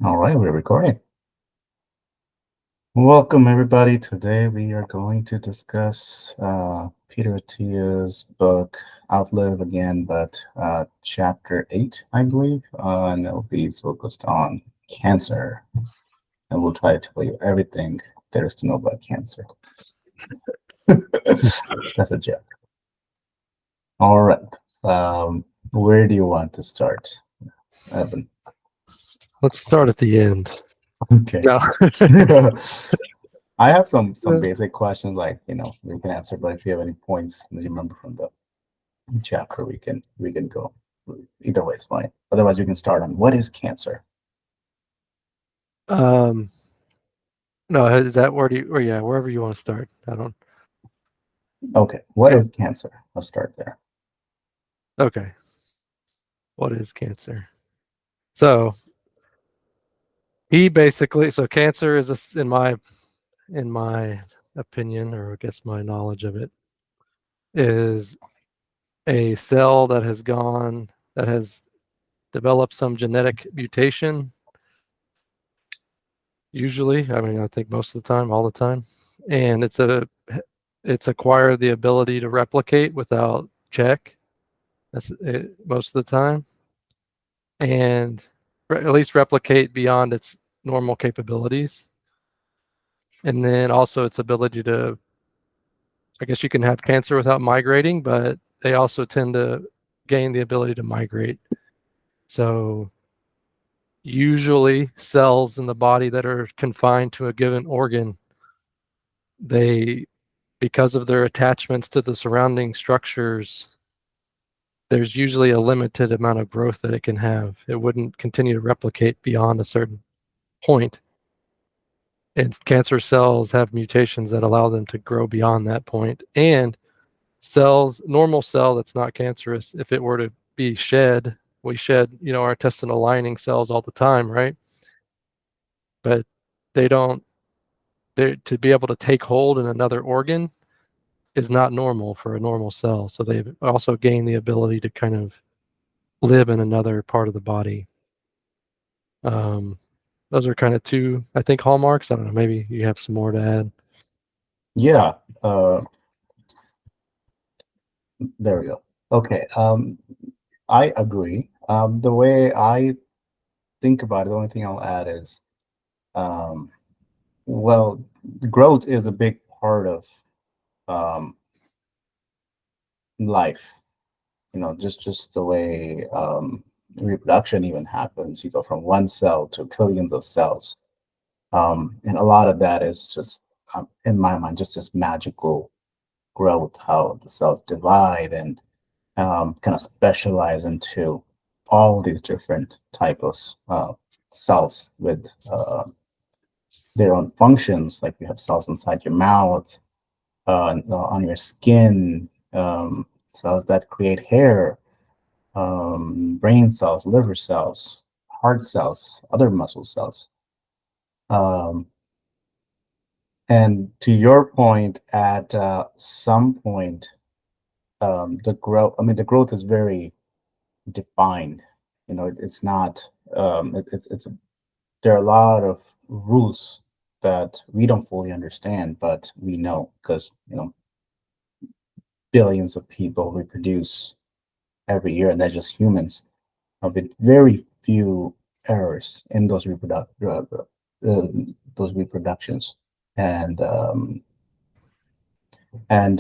All right, we're recording. Welcome, everybody. Today we are going to discuss Peter Attia's book, Outlive again, but chapter 8, I believe, and it'll be focused on cancer. And we'll try to tell you everything there is to know about cancer. That's a joke. All right. Where do you want to start, Evan? Let's start at the end. Okay. No. I have some basic questions, like we can answer. But if you have any points that you remember from the chapter, we can go. Either way is fine. Otherwise, we can start on what is cancer. um, no, is that where do you, or yeah, wherever you want to start. I don't. Okay, what Yeah. is cancer? Let's start there. Okay. What is cancer? So cancer is in my opinion, or I guess my knowledge of it, is a cell that has developed some genetic mutation. Usually, I mean, I think most of the time, all the time, and it's acquired the ability to replicate without check. That's it, most of the time, and at least replicate beyond its normal capabilities. And then also its ability to, I guess you can have cancer without migrating, but they also tend to gain the ability to migrate. So usually cells in the body that are confined to a given organ, they, because of their attachments to the surrounding structures, there's usually a limited amount of growth that it can have. It wouldn't continue to replicate beyond a certain point. And cancer cells have mutations that allow them to grow beyond that point. And normal cell that's not cancerous, if it were to be shed, we shed, our intestinal lining cells all the time, right? But they don't, to be able to take hold in another organ is not normal for a normal cell. So they've also gained the ability to kind of live in another part of the body. Um, those are kind of two, I think, hallmarks. I don't know. Maybe you have some more to add. Yeah, there we go. Okay, I agree. The way I think about it, the only thing I'll add is, um, well, growth is a big part of um, life. Just the way reproduction even happens. You go from one cell to trillions of cells, and a lot of that is just, in my mind, just this magical growth, how the cells divide and kind of specialize into all these different types of cells with their own functions. Like you have cells inside your mouth, on your skin, cells that create hair, brain cells, liver cells, heart cells, other muscle cells. Um, and to your point, at some point, the growth is very defined. It's not, there are a lot of rules that we don't fully understand, but we know because, billions of people reproduce every year, and they're just humans, with very few errors in those reproductions. And and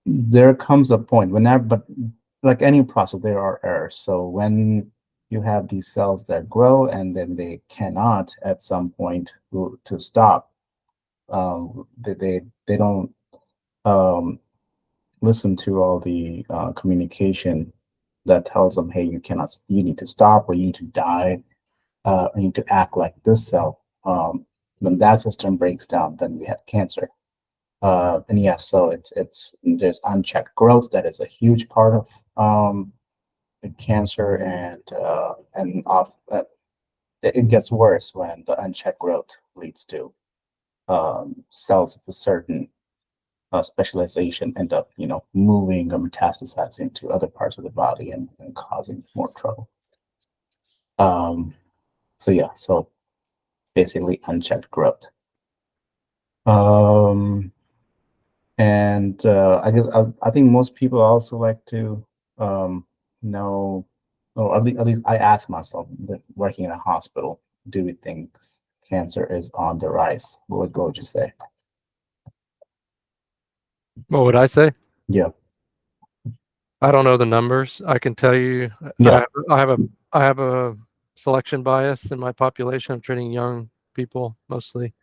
there comes a point whenever, but like any process, there are errors. So when you have these cells that grow and then they cannot at some point to stop, they don't um, listen to all the communication that tells them, hey, you need to stop, or you need to die, or you need to act like this cell. When that system breaks down, then we have cancer. And yes, so it's there's unchecked growth that is a huge part of cancer, and off it gets worse when the unchecked growth leads to cells of a certain specialization end up, moving or metastasizing to other parts of the body and causing more trouble. So yeah, so basically unchecked growth. Um, and I guess I think most people also like to know, or at least I ask myself, that working in a hospital, do we think cancer is on the rise? What would you say? What would I say? Yeah, I don't know the numbers. I can tell you, yeah, I have a selection bias in my population. I'm treating young people mostly,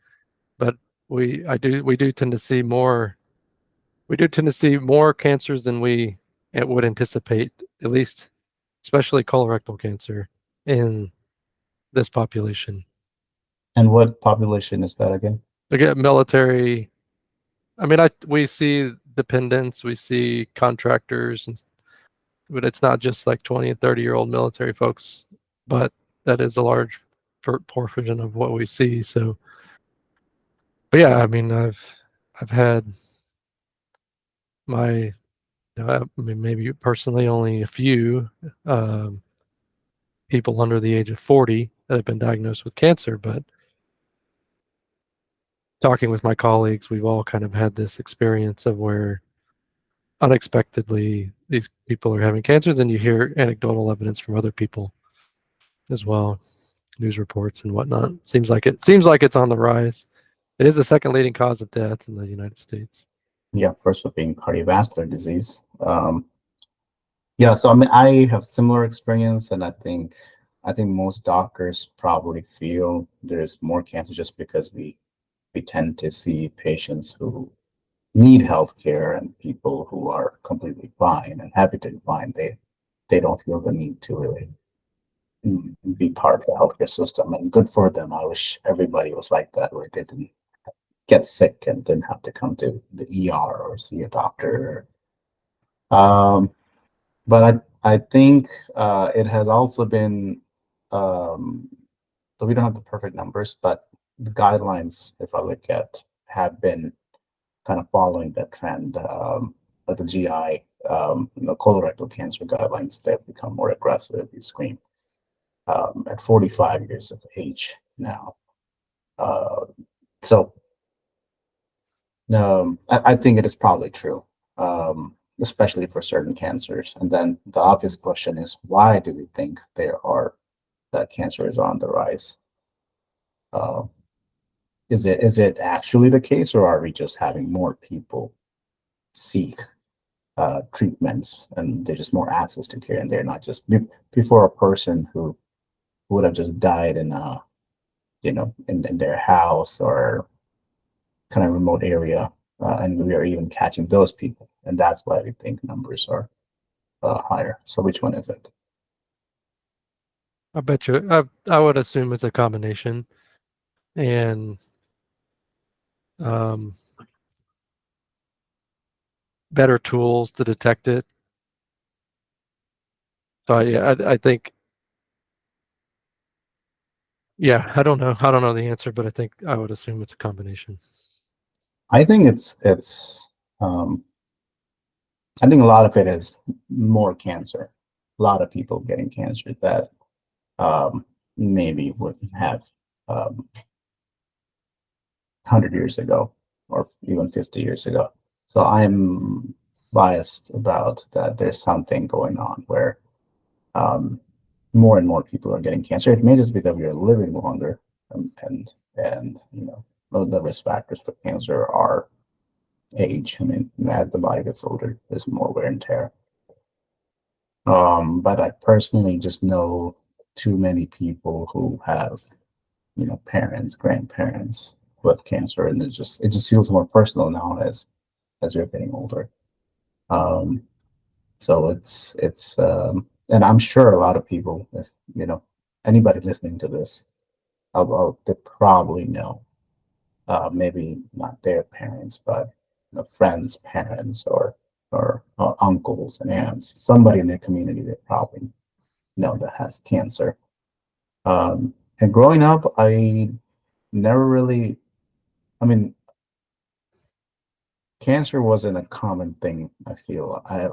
but we do tend to see more. We do tend to see more cancers than we it would anticipate, at least, especially colorectal cancer in this population. and what population is that again? Again, military. I mean, we see dependents, we see contractors, but it's not just like 20 and 30-year-old military folks, but that is a large portion of what we see. So, but yeah, I mean, I've had my, I mean, maybe personally only a few um, people under the age of 40 that have been diagnosed with cancer, but talking with my colleagues, we've all kind of had this experience of where unexpectedly these people are having cancers, and you hear anecdotal evidence from other people as well, news reports and whatnot. Seems like it's on the rise. It is the second leading cause of death in the United States. Yeah, first one being cardiovascular disease. Yeah, so I mean, I have similar experience, and I think most doctors probably feel there's more cancer just because we tend to see patients who need health care and people who are completely fine and happy to be fine. They don't feel the need to really be part of the healthcare system, and good for them. I wish everybody was like that, where they didn't get sick and didn't have to come to the ER or see a doctor. Um, but I think it has also been, um, so we don't have the perfect numbers, but the guidelines, if I look at, have been kind of following that trend. Like the GI, colorectal cancer guidelines, they've become more aggressive. You screen at 45 years of age now. Uh, so I think it is probably true, especially for certain cancers. And then the obvious question is, why do we think that cancer is on the rise? Uh, is it actually the case, or are we just having more people seek treatments and there's just more access to care, and they're not just before a person who would have just died in a in their house or kind of remote area, and we are even catching those people, and that's why we think numbers are higher. So which one is it? I bet you, I would assume it's a combination, and um, better tools to detect it. So yeah, I think, yeah, I don't know the answer, but I think I would assume it's a combination. I think it's I think a lot of it is more cancer, a lot of people getting cancer that maybe wouldn't have 100 years ago or even 50 years ago. So I'm biased about that. There's something going on where um, more and more people are getting cancer. It may just be that we are living longer, and the risk factors for cancer are age. I mean, as the body gets older, there's more wear and tear. But I personally just know too many people who have parents, grandparents who have cancer, and it just feels more personal now as we're getting older. Um, so and I'm sure a lot of people, if anybody listening to this, they probably know, maybe not their parents, but friends' parents or uncles and aunts, somebody in their community they probably know that has cancer. And growing up, I never really, I mean, cancer wasn't a common thing. I feel I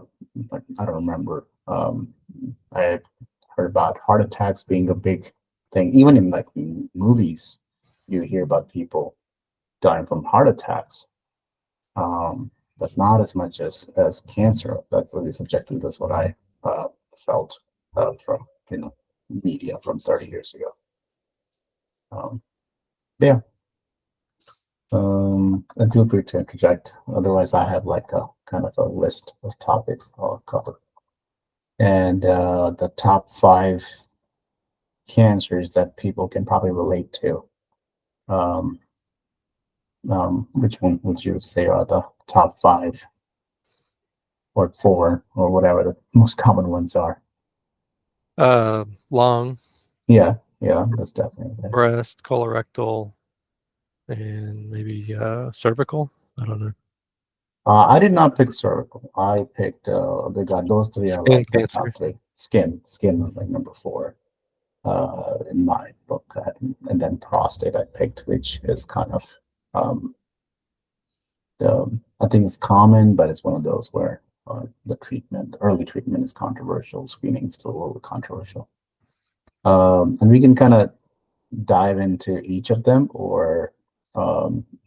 don't remember. I heard about heart attacks being a big thing. Even in like movies, you hear about people dying from heart attacks, but not as much as cancer. That's really subjective. That's what I felt from media from 30 years ago. Yeah. And feel free to interject. Otherwise, I have like a kind of a list of topics I'll cover. And the top 5 cancers that people can probably relate to. Um, which one would you say are the top 5 or 4 or whatever the most common ones are? Lung, Yeah, that's definitely there. breast, colorectal, and maybe cervical. I don't know. I did not pick cervical. I picked those 3 are Skin like the cancer. top 3. Skin was like number 4 in my book, and then prostate I picked, which is kind of um, I think it's common, but it's one of those where the early treatment is controversial. Screening is still a little controversial. And we can kind of dive into each of them, or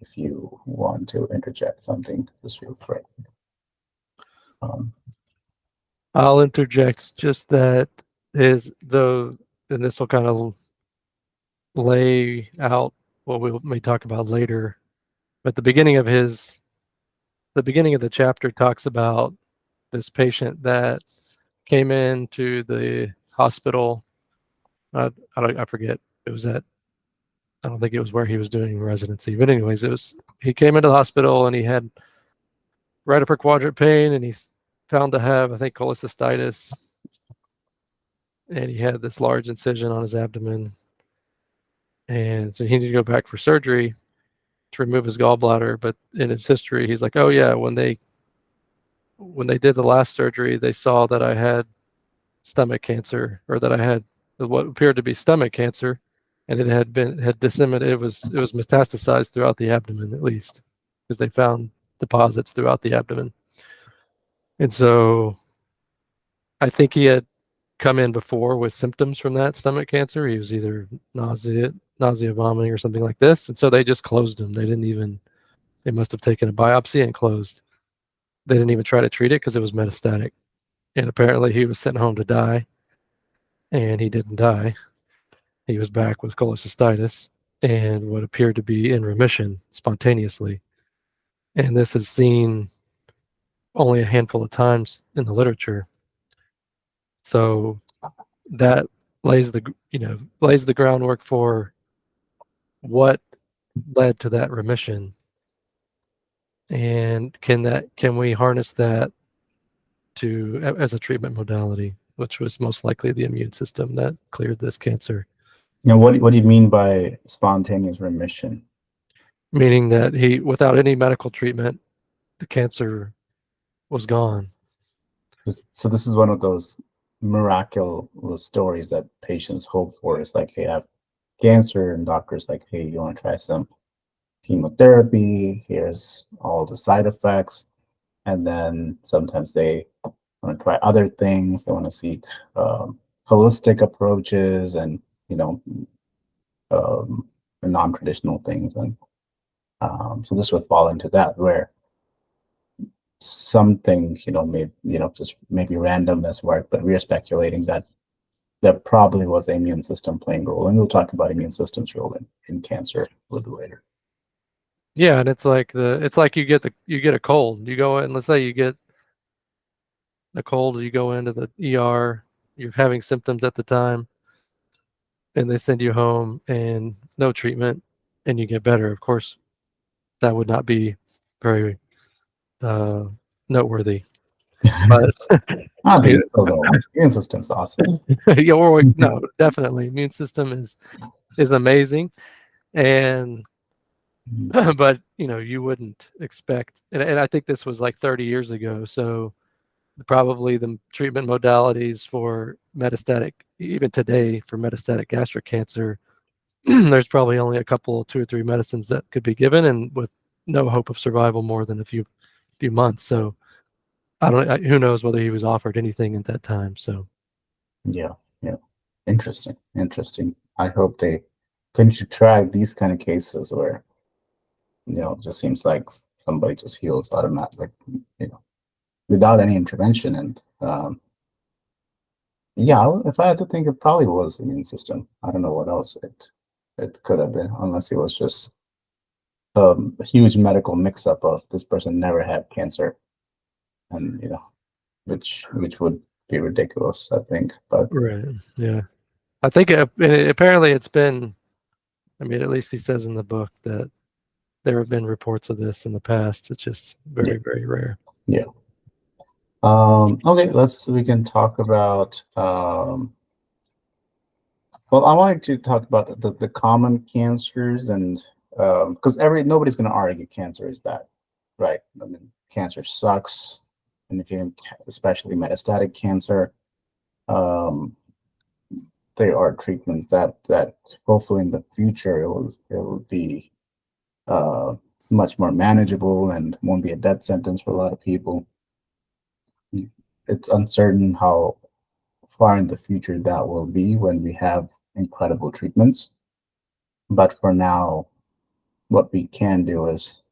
if you want to interject something, just feel free. I'll interject just that and this will kind of lay out what we may talk about later. But the beginning of the chapter talks about this patient that came into the hospital. I forget. It was I don't think it was where he was doing residency, but anyways, he came into the hospital and he had right upper quadrant pain, and he's found to have, I think, cholecystitis, and he had this large incision on his abdomen, and so he needed to go back for surgery to remove his gallbladder. But in his history, he's like, "Oh yeah, when they did the last surgery, they saw that I had stomach cancer, or that I had what appeared to be stomach cancer, and it had disseminated. It was metastasized throughout the abdomen, at least, because they found deposits throughout the abdomen." And so I think he had come in before with symptoms from that stomach cancer. He was either nausea, vomiting, or something like this. And so they just closed him. They must have taken a biopsy and closed. They didn't even try to treat it because it was metastatic. And apparently he was sent home to die, and he didn't die. He was back with cholecystitis and what appeared to be in remission spontaneously. And this is seen only a handful of times in the literature. So that lays the groundwork for what led to that remission, and can we harness that as a treatment modality, which was most likely the immune system that cleared this cancer. Now, what do you mean by spontaneous remission? Meaning that without any medical treatment, the cancer was gone. So this is one of those miraculous stories that patients hope for. It's like they have cancer, and doctors like, hey, you want to try some chemotherapy? Here's all the side effects. And then sometimes they want to try other things. They want to seek holistic approaches and um, non-traditional things. And so this would fall into that, where something just maybe randomness work, but we're speculating that there probably was the immune system playing a role, and we'll talk about immune system's role in cancer a little later. Yeah, and it's like you get a cold. You go in, let's say you get a cold, you go into the ER, you're having symptoms at the time, and they send you home and no treatment, and you get better. Of course, that would not be very noteworthy. But I think it's still immune system's awesome. yeah, no, definitely, immune system is amazing, and but you wouldn't expect, and I think this was like 30 years ago, so probably the treatment modalities for metastatic, even today for metastatic gastric cancer, there's probably only 2 or 3 medicines that could be given, and with no hope of survival more than a few months. So who knows whether he was offered anything at that time. So Yeah. Interesting. Interesting. I hope they continue to track these kind of cases where, it just seems like somebody just heals automatically, without any intervention. And yeah, if I had to think, it probably was the immune system. I don't know what else it could have been, unless it was just a huge medical mix-up of this person never had cancer, and which would be ridiculous, I think. But Right. Yeah. I think apparently it's been, I mean, at least he says in the book that there have been reports of this in the past. It's just yeah, very, very rare. yeah. Okay, we can talk about well, I wanted to talk about the common cancers, and because nobody's going to argue cancer is bad, right? I mean, cancer sucks, and if you especially metastatic cancer, um, there are treatments that hopefully in the future it will be uh, much more manageable and won't be a death sentence for a lot of people. It's uncertain how far in the future that will be when we have incredible treatments. But for now, what we can do is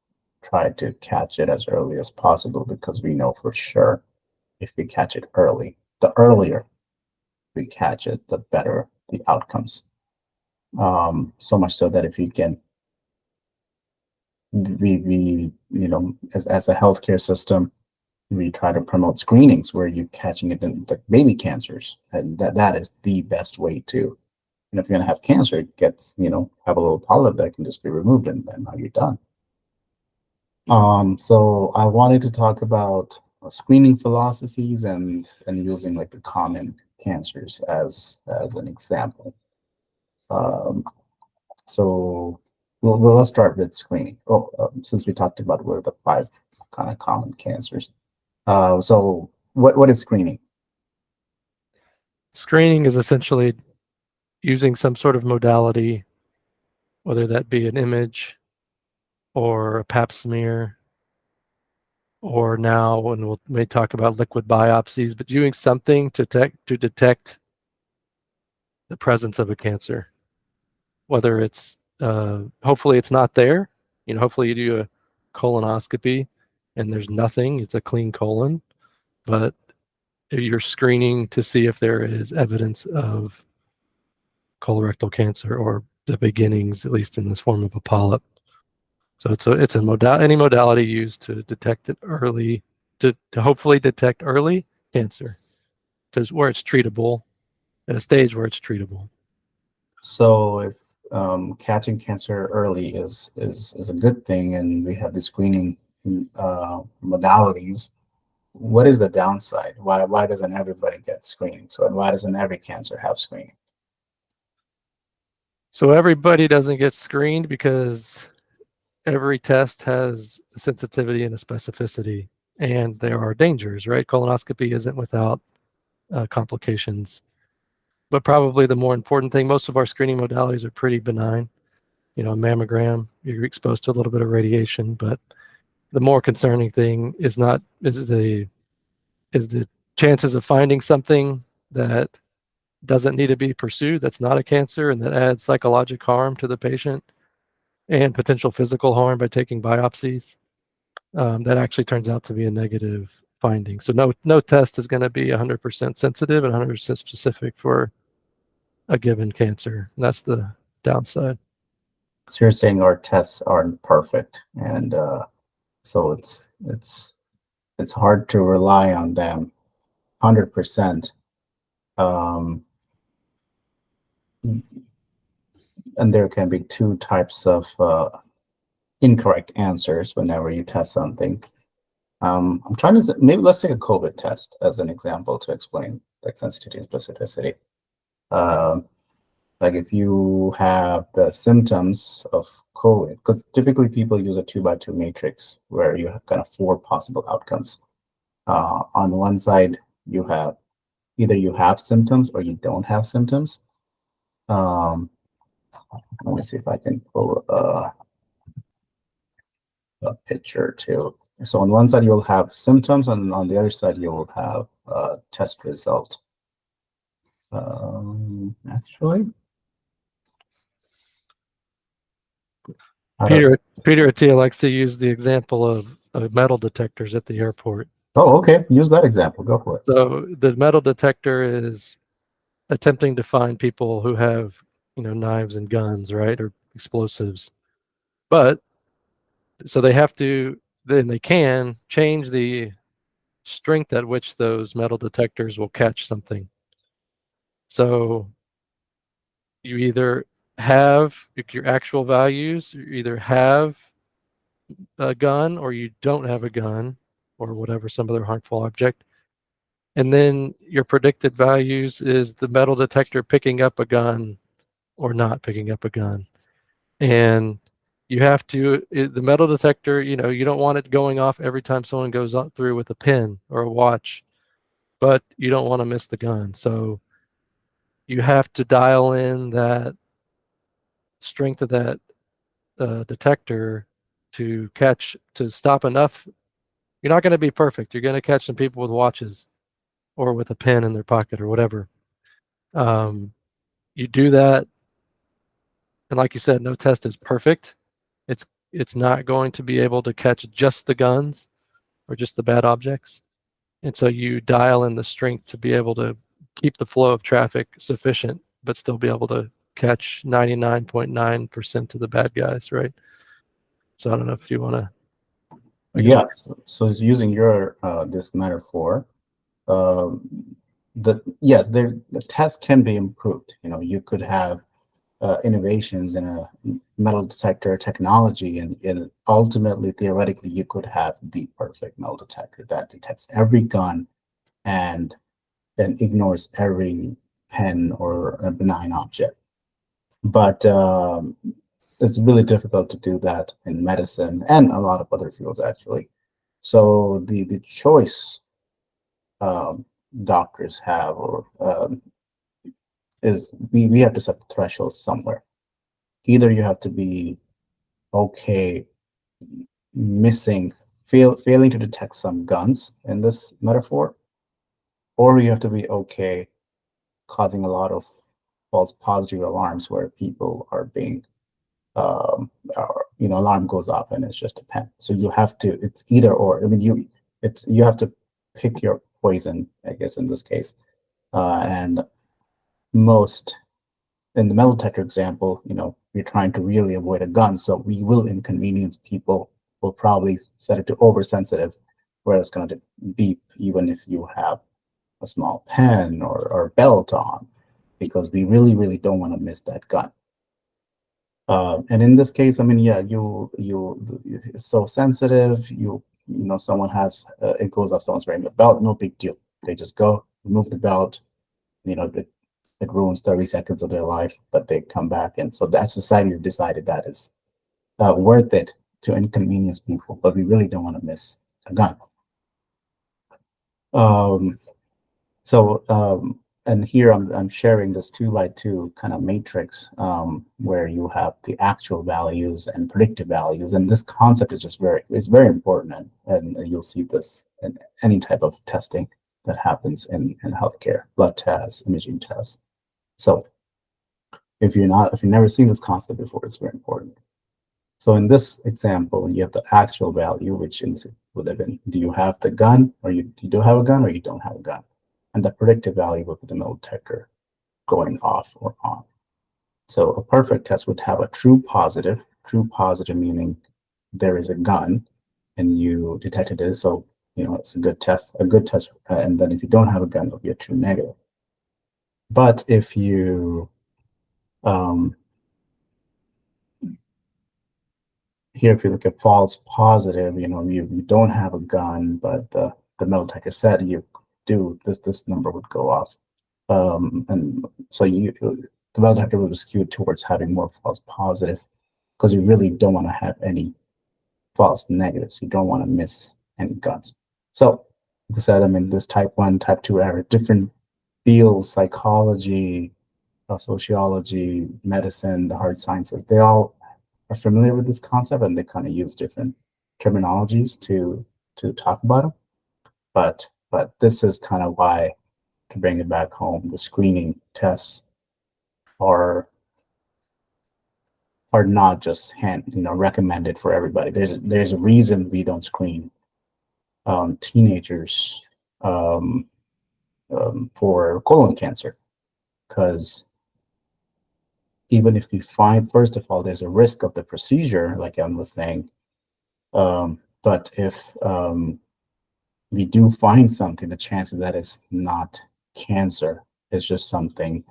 try to catch it as early as possible, because we know for sure if we catch it early, the earlier we catch it, the better the outcomes. So much so that if you can, we as a healthcare system, we try to promote screenings where you're catching it in the baby cancers, and that is the best way to. And if you're gonna have cancer, it gets have a little polyp that can just be removed, and then now you're done. So I wanted to talk about screening philosophies and using like the common cancers as an example. Um, so let's start with screening. Well, since we talked about what are the 5 kind of common cancers. So what is screening? Screening is essentially using some sort of modality, whether that be an image or a pap smear, or now, and we may talk about liquid biopsies, but doing something to detect the presence of a cancer, whether it's hopefully it's not there. Hopefully you do a colonoscopy and there's nothing, it's a clean colon, but you're screening to see if there is evidence of colorectal cancer, or the beginnings, at least in this form of a polyp. So it's any modality used to detect it early, to hopefully detect early cancer, where it's treatable, at a stage where it's treatable. So if catching cancer early is a good thing, and we have the screening modalities, what is the downside? Why doesn't everybody get screening? So, and why doesn't every cancer have screening? So everybody doesn't get screened because every test has a sensitivity and a specificity, and there are dangers, right? Colonoscopy isn't without complications. But probably the more important thing, most of our screening modalities are pretty benign. A mammogram, you're exposed to a little bit of radiation, but the more concerning thing is the chances of finding something that doesn't need to be pursued, that's not a cancer, and that adds psychological harm to the patient and potential physical harm by taking biopsies. That actually turns out to be a negative finding. So no test is going to be 100% sensitive and 100% specific for a given cancer. And that's the downside. So you're saying our tests aren't perfect, and so it's hard to rely on them 100%. Um, and there can be 2 types of incorrect answers whenever you test something. I'm trying to maybe let's take a COVID test as an example to explain like sensitivity and specificity. Um, like if you have the symptoms of COVID, because typically people use a 2x2 matrix where you have kind of 4 possible outcomes. On one side, you have either you have symptoms or you don't have symptoms. Um, Let me see if I can pull a picture too. So on one side you'll have symptoms, and on the other side you will have a test result. Actually, I don't. Peter Attia likes to use the example of metal detectors at the airport. Oh, okay. Use that example. Go for it. So the metal detector is attempting to find people who have, knives and guns, right, or explosives. But so they have to, then they can change the strength at which those metal detectors will catch something. So you either have your actual values, you either have a gun or you don't have a gun or whatever, some other harmful object. And then your predicted values is the metal detector picking up a gun or not picking up a gun. And you have to, the metal detector, you don't want it going off every time someone goes through with a pin or a watch, but you don't want to miss the gun. So you have to dial in that strength of that detector to stop enough. You're not going to be perfect. You're going to catch some people with watches or with a pen in their pocket or whatever. You do that, and like you said, no test is perfect. It's not going to be able to catch just the guns or just the bad objects. And so you dial in the strength to be able to keep the flow of traffic sufficient, but still be able to catch 99.9% of the bad guys, right? So I don't know if you want to, I guess. Yes. So using your this metaphor, um, yes, the test can be improved. You could have innovations in a metal detector technology, and ultimately, theoretically, you could have the perfect metal detector that detects every gun and ignores every pen or a benign object. But it's really difficult to do that in medicine and a lot of other fields, actually. So the choice um, doctors have, or is we have to set the threshold somewhere. Either you have to be okay missing, failing to detect some guns in this metaphor, or you have to be okay causing a lot of false positive alarms where people are being alarm goes off and it's just a pen. So you have to, it's either or. I mean, you have to pick your poison, I guess, in this case. And most in the metal detector example, you're trying to really avoid a gun, so we will inconvenience people. We'll probably set it to oversensitive, where it's going to beep even if you have a small pen or belt on, because we really, really don't want to miss that gun. And in this case, I mean, yeah, it's so sensitive. Someone has it goes off someone's wearing a belt, no big deal. They just go remove the belt. It ruins 30 seconds of their life, but they come back, and so that society decided that is worth it to inconvenience people, but we really don't want to miss a gun. Um, So, and here I'm sharing this 2x2 kind of matrix where you have the actual values and predictive values. And this concept is just it's very important. And you'll see this in any type of testing that happens in healthcare, blood tests, imaging tests. So if you've never seen this concept before, it's very important. So in this example, you have the actual value, which would have been, do you have the gun, or you do have a gun, or you don't have a gun? And the predictive value would be the metal detector going off or on. So a perfect test would have a true positive meaning there is a gun and you detected it. So, it's a good test, and then if you don't have a gun, it'll be a true negative. But if you, um, here, if you look at false positive, you don't have a gun, but the metal detector said you do, this number would go off. And so the metal detector would be skewed towards having more false positives because you really don't want to have any false negatives. You don't want to miss any guns. So, like I said, I mean, this type 1, type 2 error, different fields, psychology, sociology, medicine, the hard sciences, they all are familiar with this concept, and they kind of use different terminologies to talk about it. But this is kind of why to bring it back home, the screening tests are not just recommended for everybody. There's a reason we don't screen teenagers for colon cancer, because even if you find, first of all, there's a risk of the procedure, like Em was saying. But if we do find something, the chance of that is not cancer. It's just something,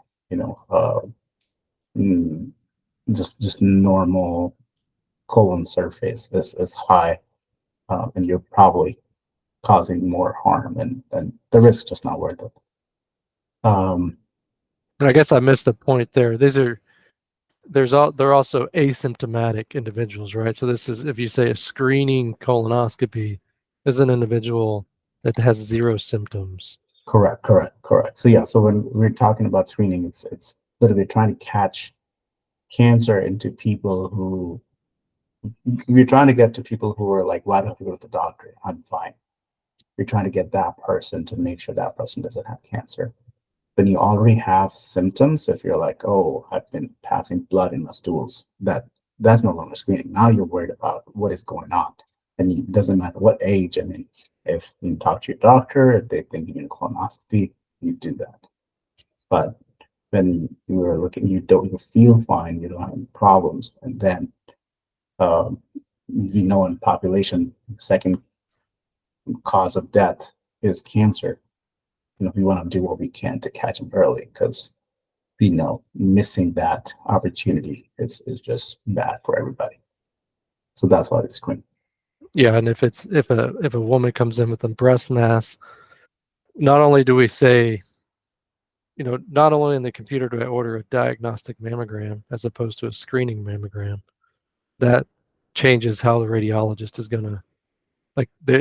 just normal colon surface is high, and you're probably causing more harm, and the risk is just not worth it. And I guess I missed the point there. They're also asymptomatic individuals, right? So this is, if you say a screening colonoscopy, is an individual that has 0 symptoms. Correct. So yeah, so when we're talking about screening, it's literally trying to catch cancer into people who, we're trying to get to people who are like, why do I have to go to the doctor? I'm fine. You're trying to get that person to make sure that person doesn't have cancer. When you already have symptoms, if you're like, oh, I've been passing blood in my stools, that's no longer screening. Now you're worried about what is going on. And it doesn't matter what age. I mean, if you talk to your doctor, if they think you need a colonoscopy, you do that. But when you are looking, you feel fine, you don't have any problems, and then in population, second cause of death is cancer. We want to do what we can to catch them early, because missing that opportunity is just bad for everybody. So that's why it's screened. Yeah, and if a woman comes in with a breast mass, not only do we say, not only in the computer do I order a diagnostic mammogram as opposed to a screening mammogram, that changes how the radiologist is going to,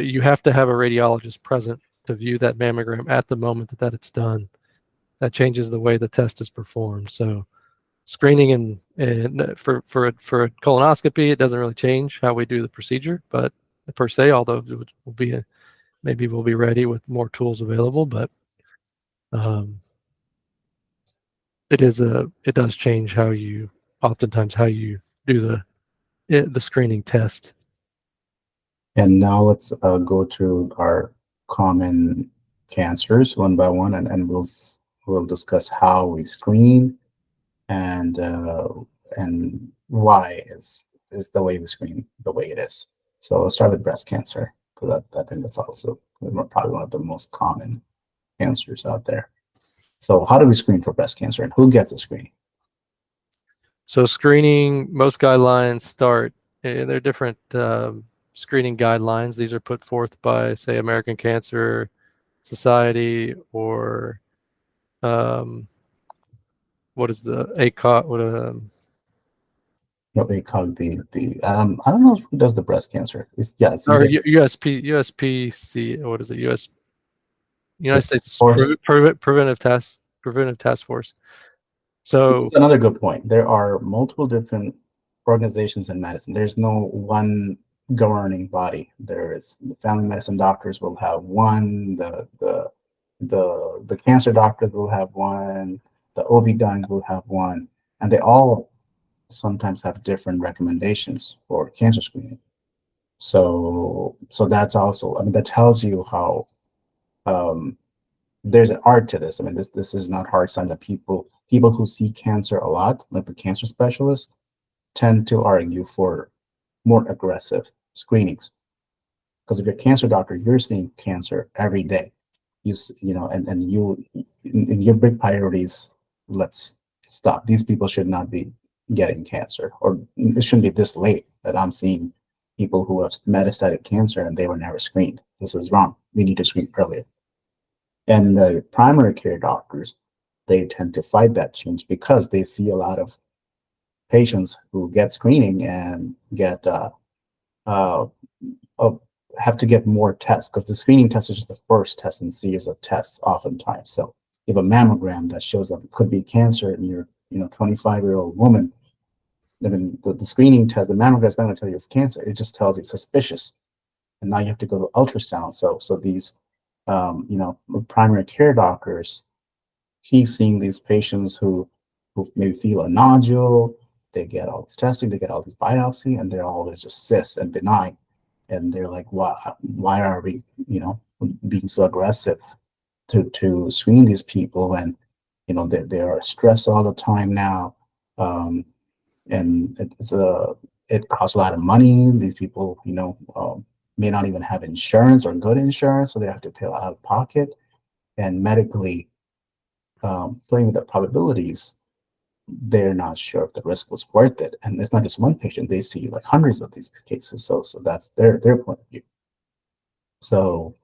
you have to have a radiologist present to view that mammogram at the moment that it's done. That changes the way the test is performed. So screening and for a colonoscopy, it doesn't really change how we do the procedure, but per se, although maybe we'll be ready with more tools available, but it does change oftentimes how you do the screening test. And now let's go through our common cancers one by one, and we'll discuss how we screen and why is the way we screen the way it is. So let's start with breast cancer, because I think that's also probably one of the most common cancers out there. So how do we screen for breast cancer, and who gets the screening? So screening, most guidelines start, there are different screening guidelines. These are put forth by, say, American Cancer Society, or what is the ACOG? ACOG, I don't know who does the breast cancer. It's USPC. What is it? United States Preventive Task Force. So that's another good point. There are multiple different organizations in medicine. There's no one governing body. There is, the family medicine doctors will have one, the cancer doctors will have one, the OB-GYNs will have one, and they all sometimes have different recommendations for cancer screening. So that's also, that tells you how there's an art to this. This is not hard science. That people who see cancer a lot, like the cancer specialists, tend to argue for more aggressive screenings. Because if you're a cancer doctor, you're seeing cancer every day. And your big priorities, let's stop. These people should not be getting cancer, or it shouldn't be this late that I'm seeing people who have metastatic cancer and they were never screened. This is wrong. We need to screen earlier. And the primary care doctors, they tend to fight that change, because they see a lot of patients who get screening and have to get more tests, because the screening test is just the first test in series of tests oftentimes. So you have a mammogram that shows up, it could be cancer in your 25-year-old woman. The screening test, the mammogram is not going to tell you it's cancer. It just tells you it's suspicious. And now you have to go to ultrasound. So these primary care doctors keep seeing these patients who maybe feel a nodule, they get all this testing, they get all this biopsy, and they're always just cysts and benign. And they're like, why are we, being so aggressive to screen these people when, they are stressed all the time now. And it costs a lot of money. These people, may not even have insurance or good insurance, so they have to pay out of pocket. And medically, playing with the probabilities, they're not sure if the risk was worth it. And it's not just one patient; they see like hundreds of these cases. So that's their point of view. So,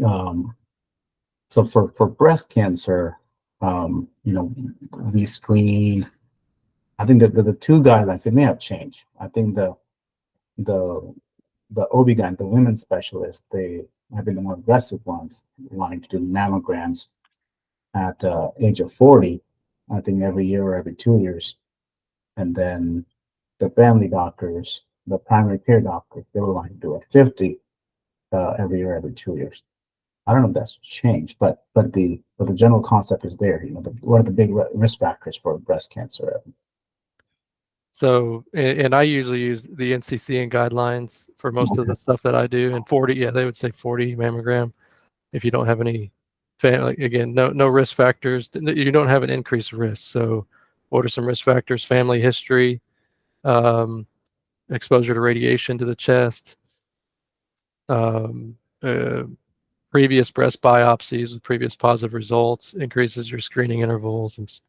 um, so for breast cancer, we screen. I think that the two guidelines, it may have changed. I think the OB-GYN, the women's specialists, they have been the more aggressive ones, wanting to do mammograms at age of 40, I think every year or every 2 years. And then the family doctors, the primary care doctors, they were wanting to do at 50 every year, every 2 years. I don't know if that's changed, but the general concept is there. What are the big risk factors for breast cancer? So, and I usually use the NCCN guidelines for most of the stuff that I do. And 40, yeah, they would say 40 mammogram if you don't have any, again, no risk factors. You don't have an increased risk. So, what are some risk factors? Family history, exposure to radiation to the chest, um, uh, previous breast biopsies with previous positive results, increases your screening intervals, and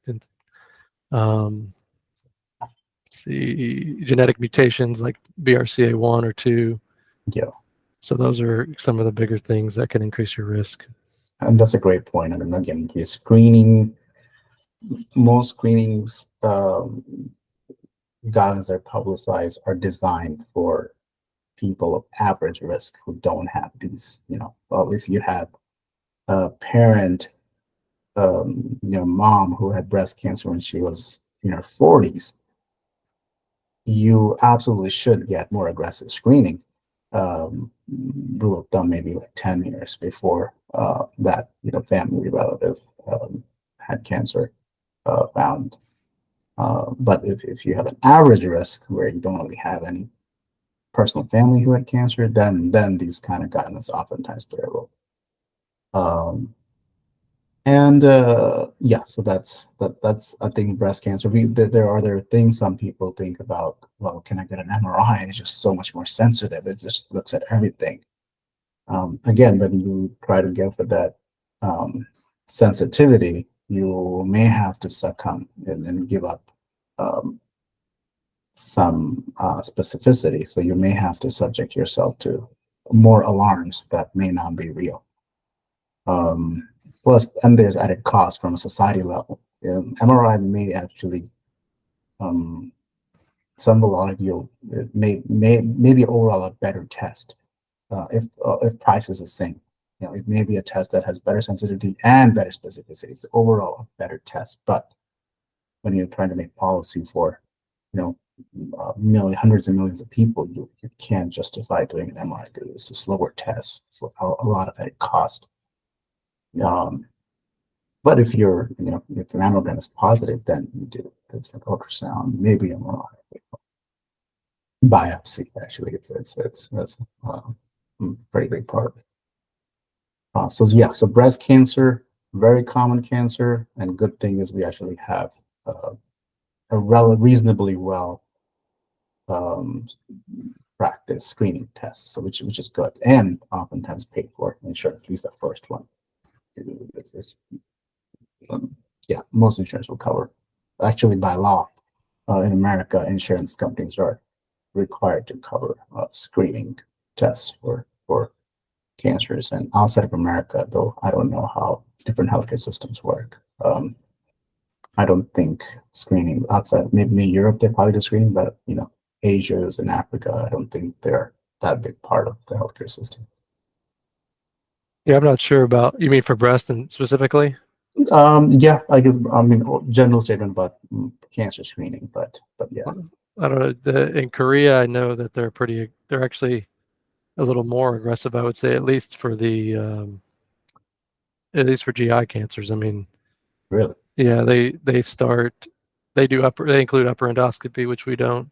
see genetic mutations like BRCA1 or 2. Yeah. So those are some of the bigger things that can increase your risk. And that's a great point. I mean, again, the screening, most screenings guidelines are publicized are designed for people of average risk who don't have these, well, if you have a parent, mom who had breast cancer when she was in her 40s, you absolutely should get more aggressive screening. Rule of thumb, maybe like 10 years before that, family relative had cancer found. But if you have an average risk where you don't really have any personal family who had cancer, then these kind of guidelines oftentimes play a role. And yeah, so that's I think breast cancer. There are other things some people think about. Well, can I get an MRI? It's just so much more sensitive. It just looks at everything. Again, when you try to go for that sensitivity, you may have to succumb and give up some specificity. So you may have to subject yourself to more alarms that may not be real. Plus, and there's added cost from a society level. MRI may actually, some will argue, it may be overall a better test if price is the same. It may be a test that has better sensitivity and better specificity. It's overall a better test. But when you're trying to make policy for, hundreds of millions of people, you can't justify doing an MRI because it's a slower test. It's a lot of added cost. But if if the mammogram is positive, then you do things like ultrasound, maybe MRI, biopsy. Actually, it's a pretty big part of it. So yeah, so breast cancer, very common cancer, and good thing is we actually have a reasonably well practiced screening test, so which is good, and oftentimes paid for insurance, at least the first one. Yeah, most insurance will cover. Actually, by law, in America, insurance companies are required to cover screening tests for cancers. And outside of America, though, I don't know how different healthcare systems work. I don't think screening outside, maybe in Europe they probably do screening, but Asia and Africa, I don't think they're that big part of the healthcare system. Yeah, I'm not sure about, you mean for breast and specifically? Yeah, I guess, general statement about cancer screening, but yeah. I don't know. In Korea, I know that they're actually a little more aggressive, I would say, at least for the at least for GI cancers. I mean, Really? yeah, they include upper endoscopy, which we don't,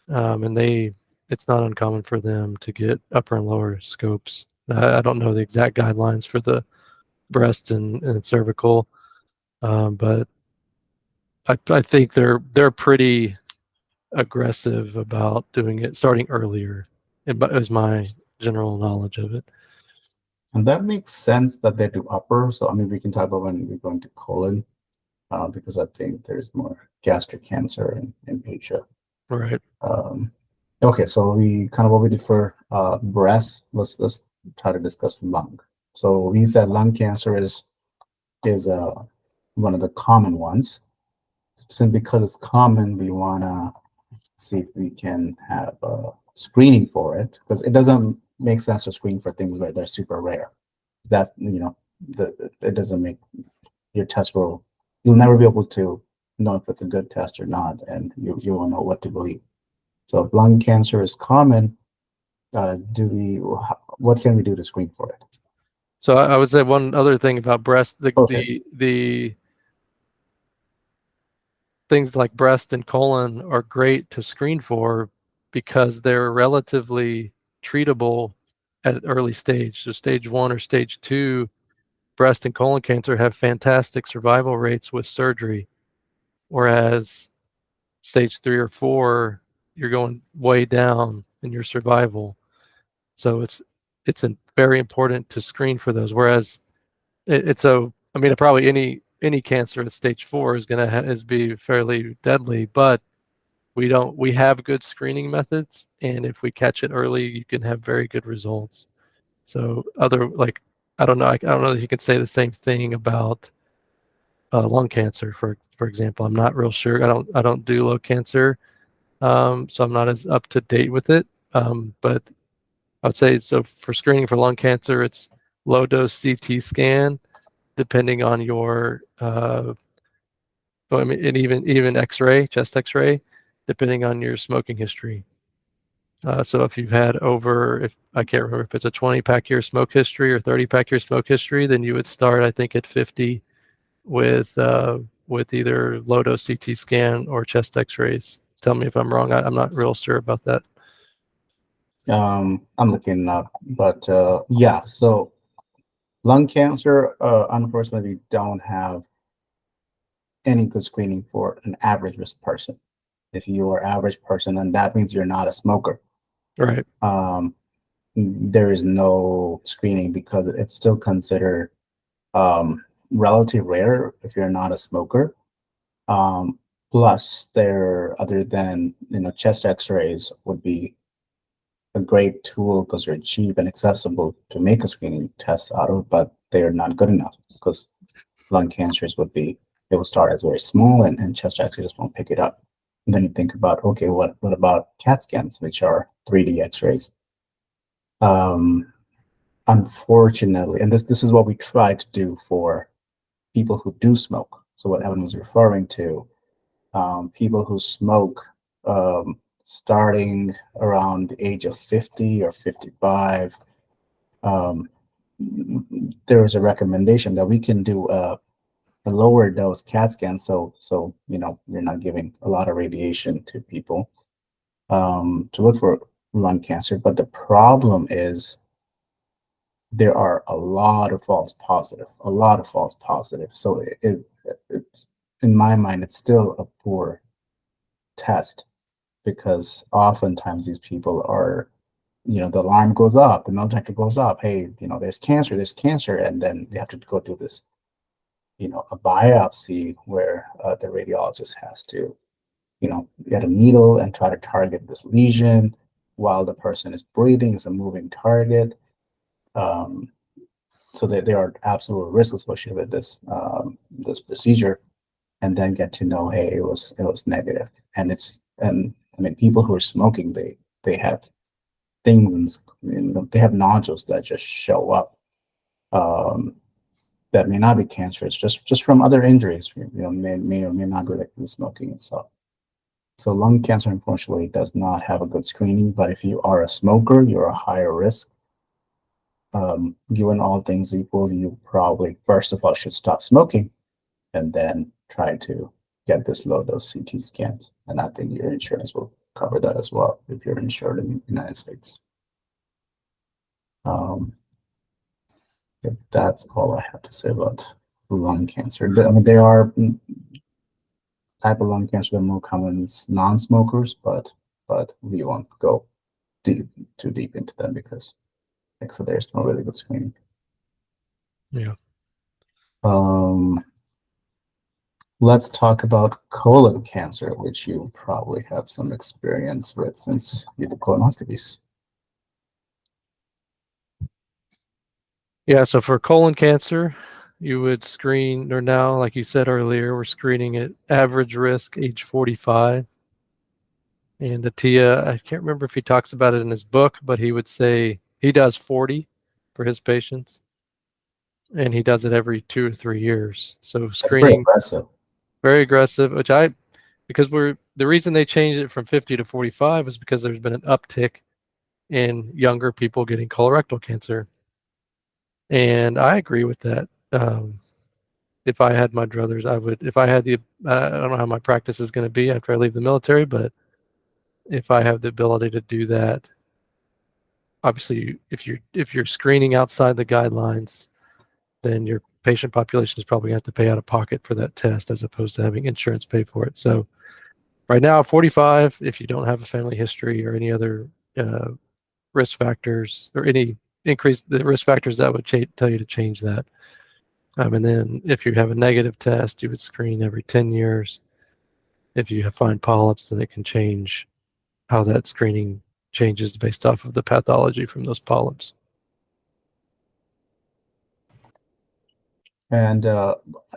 and it's not uncommon for them to get upper and lower scopes. I don't know the exact guidelines for the breast and cervical, but I think they're pretty aggressive about doing it starting earlier, is my general knowledge of it. And that makes sense that they do upper. So, I mean, we can talk about when we go into colon, because I think there's more gastric cancer in Asia. Right. Okay, so we kind of what we did for breast. Let's try to discuss lung. So we said lung cancer is one of the common ones. Simply because it's common, we want to see if we can have screening for it, because it doesn't make sense to screen for things where they're super rare. That's, it doesn't make your test you'll never be able to know if it's a good test or not, and you won't know what to believe. So if lung cancer is common, what can we do to screen for it? So I would say one other thing about breast, Okay. the things like breast and colon are great to screen for because they're relatively treatable at early stage. So stage 1 or stage 2 breast and colon cancer have fantastic survival rates with surgery, whereas stage 3 or 4, you're going way down in your survival. So it's very important to screen for those. Whereas probably any cancer at stage 4 is going to be fairly deadly, but we have good screening methods, and if we catch it early, you can have very good results. So I don't know that you can say the same thing about lung cancer, for example. I'm not real sure. I don't do lung cancer, so I'm not as up to date with it. But I would say, so for screening for lung cancer, it's low dose CT scan, depending on your and even X-ray, chest X-ray, depending on your smoking history. So if you've had if I can't remember if it's a 20-pack year smoke history or 30-pack year smoke history, then you would start, I think, at 50 with either low dose CT scan or chest X-rays. Tell me if I'm wrong. I'm not real sure about that. I'm looking up, but yeah. So lung cancer, unfortunately, we don't have any good screening for an average risk person. If you are average person, then that means you're not a smoker. Right. There is no screening because it's still considered relatively rare if you're not a smoker. Plus, other than chest X-rays would be a great tool because they're cheap and accessible to make a screening test out of, but they are not good enough because lung cancers it will start as very small, and chest X-rays just won't pick it up. And then you think about, okay, what about CAT scans, which are 3D X-rays? Unfortunately, and this is what we try to do for people who do smoke. So what Evan was referring to, people who smoke starting around the age of 50 or 55, there is a recommendation that we can do a lower dose CAT scan, so you're not giving a lot of radiation to people to look for lung cancer. But the problem is there are a lot of false positive. So it's, in my mind, it's still a poor test, because oftentimes these people are, the alarm goes up, the metal detector goes up, hey, there's cancer, and then they have to go do this, a biopsy where the radiologist has to, get a needle and try to target this lesion while the person is breathing. It's a moving target. So there are absolute risks associated with this procedure, and then get to know, hey, it was negative. And I mean, people who are smoking, they have things, and they have nodules that just show up, that may not be cancerous, just from other injuries, may or may not be related to smoking itself. So lung cancer, unfortunately, does not have a good screening. But if you are a smoker, you're a higher risk. given all things equal, you probably first of all should stop smoking and then try to get this low dose CT scans. And I think your insurance will cover that as well if you're insured in the United States. If that's all I have to say about lung cancer. I mean, there are type of lung cancer that are more common in non-smokers, but we won't go too deep into them because, like, so there's no really good screening. Yeah. Let's talk about colon cancer, which you probably have some experience with since you did colonoscopies. Yeah, so for colon cancer, you would screen, or now, like you said earlier, we're screening at average risk, age 45. And Attia, I can't remember if he talks about it in his book, but he would say he does 40 for his patients, and he does it every 2 or 3 years. So That's pretty screening, aggressive. very aggressive, because the reason they changed it from 50 to 45 is because there's been an uptick in younger people getting colorectal cancer. And I agree with that. If I had my druthers, I would, if I had I don't know how my practice is going to be after I leave the military, but if I have the ability to do that, obviously, if you're screening outside the guidelines, then your patient population is probably going to have to pay out of pocket for that test as opposed to having insurance pay for it. So right now, 45, if you don't have a family history or any other risk factors or any the risk factors that would tell you to change that. And then if you have a negative test, you would screen every 10 years. If you find polyps, then it can change how that screening changes based off of the pathology from those polyps. And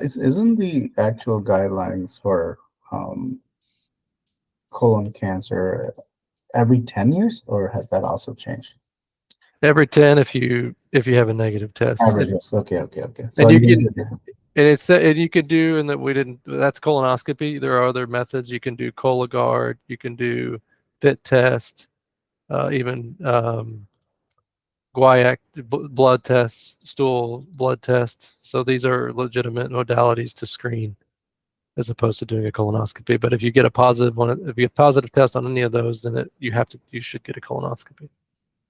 isn't the actual guidelines for colon cancer every 10 years, or has that also changed? Every 10 if you have a negative test. Average risk. Okay. So And you could do, and that we didn't, that's colonoscopy. There are other methods. You can do Cologuard, you can do FIT test, even guaiac blood test, stool blood test. So these are legitimate modalities to screen as opposed to doing a colonoscopy. But if you get a positive one, if you get a positive test on any of those, then you should get a colonoscopy.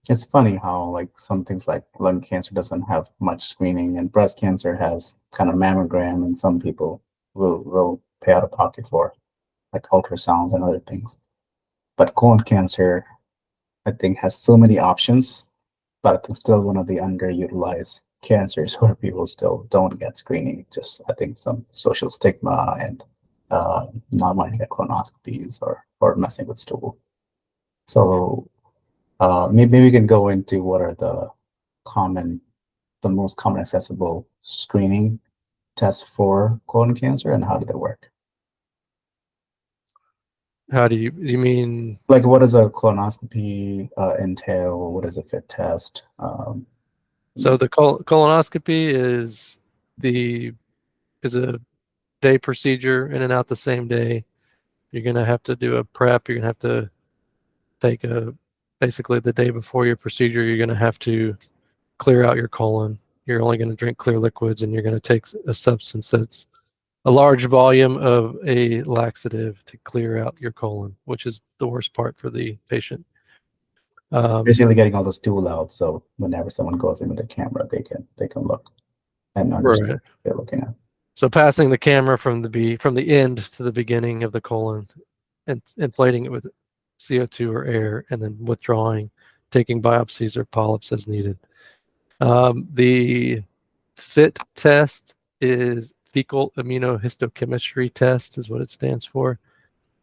It's funny how like some things like lung cancer doesn't have much screening, and breast cancer has kind of mammogram, and some people will pay out of pocket for like ultrasounds and other things. But colon cancer, I think, has so many options, but it's still one of the underutilized cancers where people still don't get screening. Just I think some social stigma and not wanting to get colonoscopies or messing with stool. So maybe we can go into what are the most common accessible screening tests for colon cancer and how do they work? How do you mean? Like, what does a colonoscopy entail? What is a FIT test? So the colonoscopy is a day procedure, in and out the same day. You're going to have to do a prep. You're going to have to take basically the day before your procedure, you're going to have to clear out your colon. You're only going to drink clear liquids, and you're going to take a substance that's a large volume of a laxative to clear out your colon, which is the worst part for the patient. Basically getting all the stool out, so whenever someone goes in with a camera, they can look and understand what they're looking at. So passing the camera from the end to the beginning of the colon and inflating it with CO2 or air, and then withdrawing, taking biopsies or polyps as needed. The FIT test is fecal immunohistochemistry test, is what it stands for.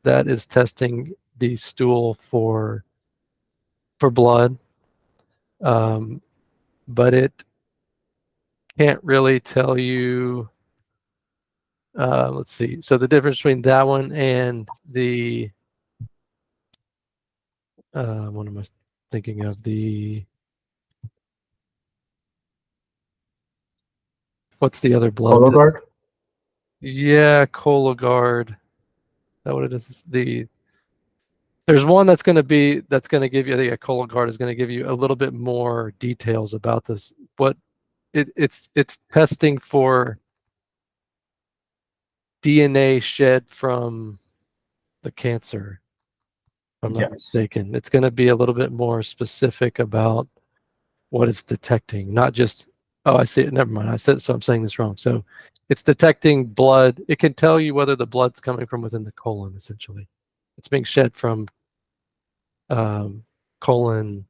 That is testing the stool for blood, but it can't really tell you. Let's see. So the difference between that one and the what am I thinking of? What's the other blood test? Cologuard? Yeah, Cologuard. Is that what it is? There's one that's going to give you, I think a Cologuard is going to give you a little bit more details about this. What it's testing for DNA shed from the cancer, if I'm not Yes. mistaken. It's going to be a little bit more specific about what it's detecting, not just, oh, I see it. Never mind. I'm saying this wrong. So it's detecting blood. It can tell you whether the blood's coming from within the colon, essentially. It's being shed from colon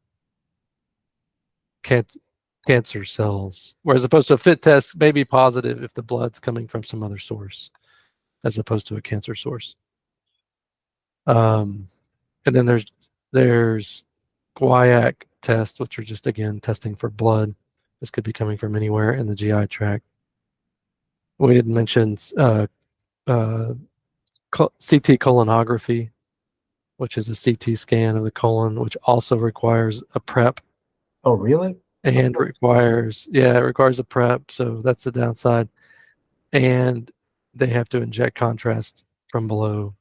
cancer cells, whereas opposed to a fit test may be positive if the blood's coming from some other source, as opposed to a cancer source. And then there's guaiac tests, which are just, again, testing for blood. This could be coming from anywhere in the GI tract. We didn't mention CT colonography, which is a CT scan of the colon, which also requires a prep. Oh, really? And requires a prep. So that's the downside. And they have to inject contrast from below,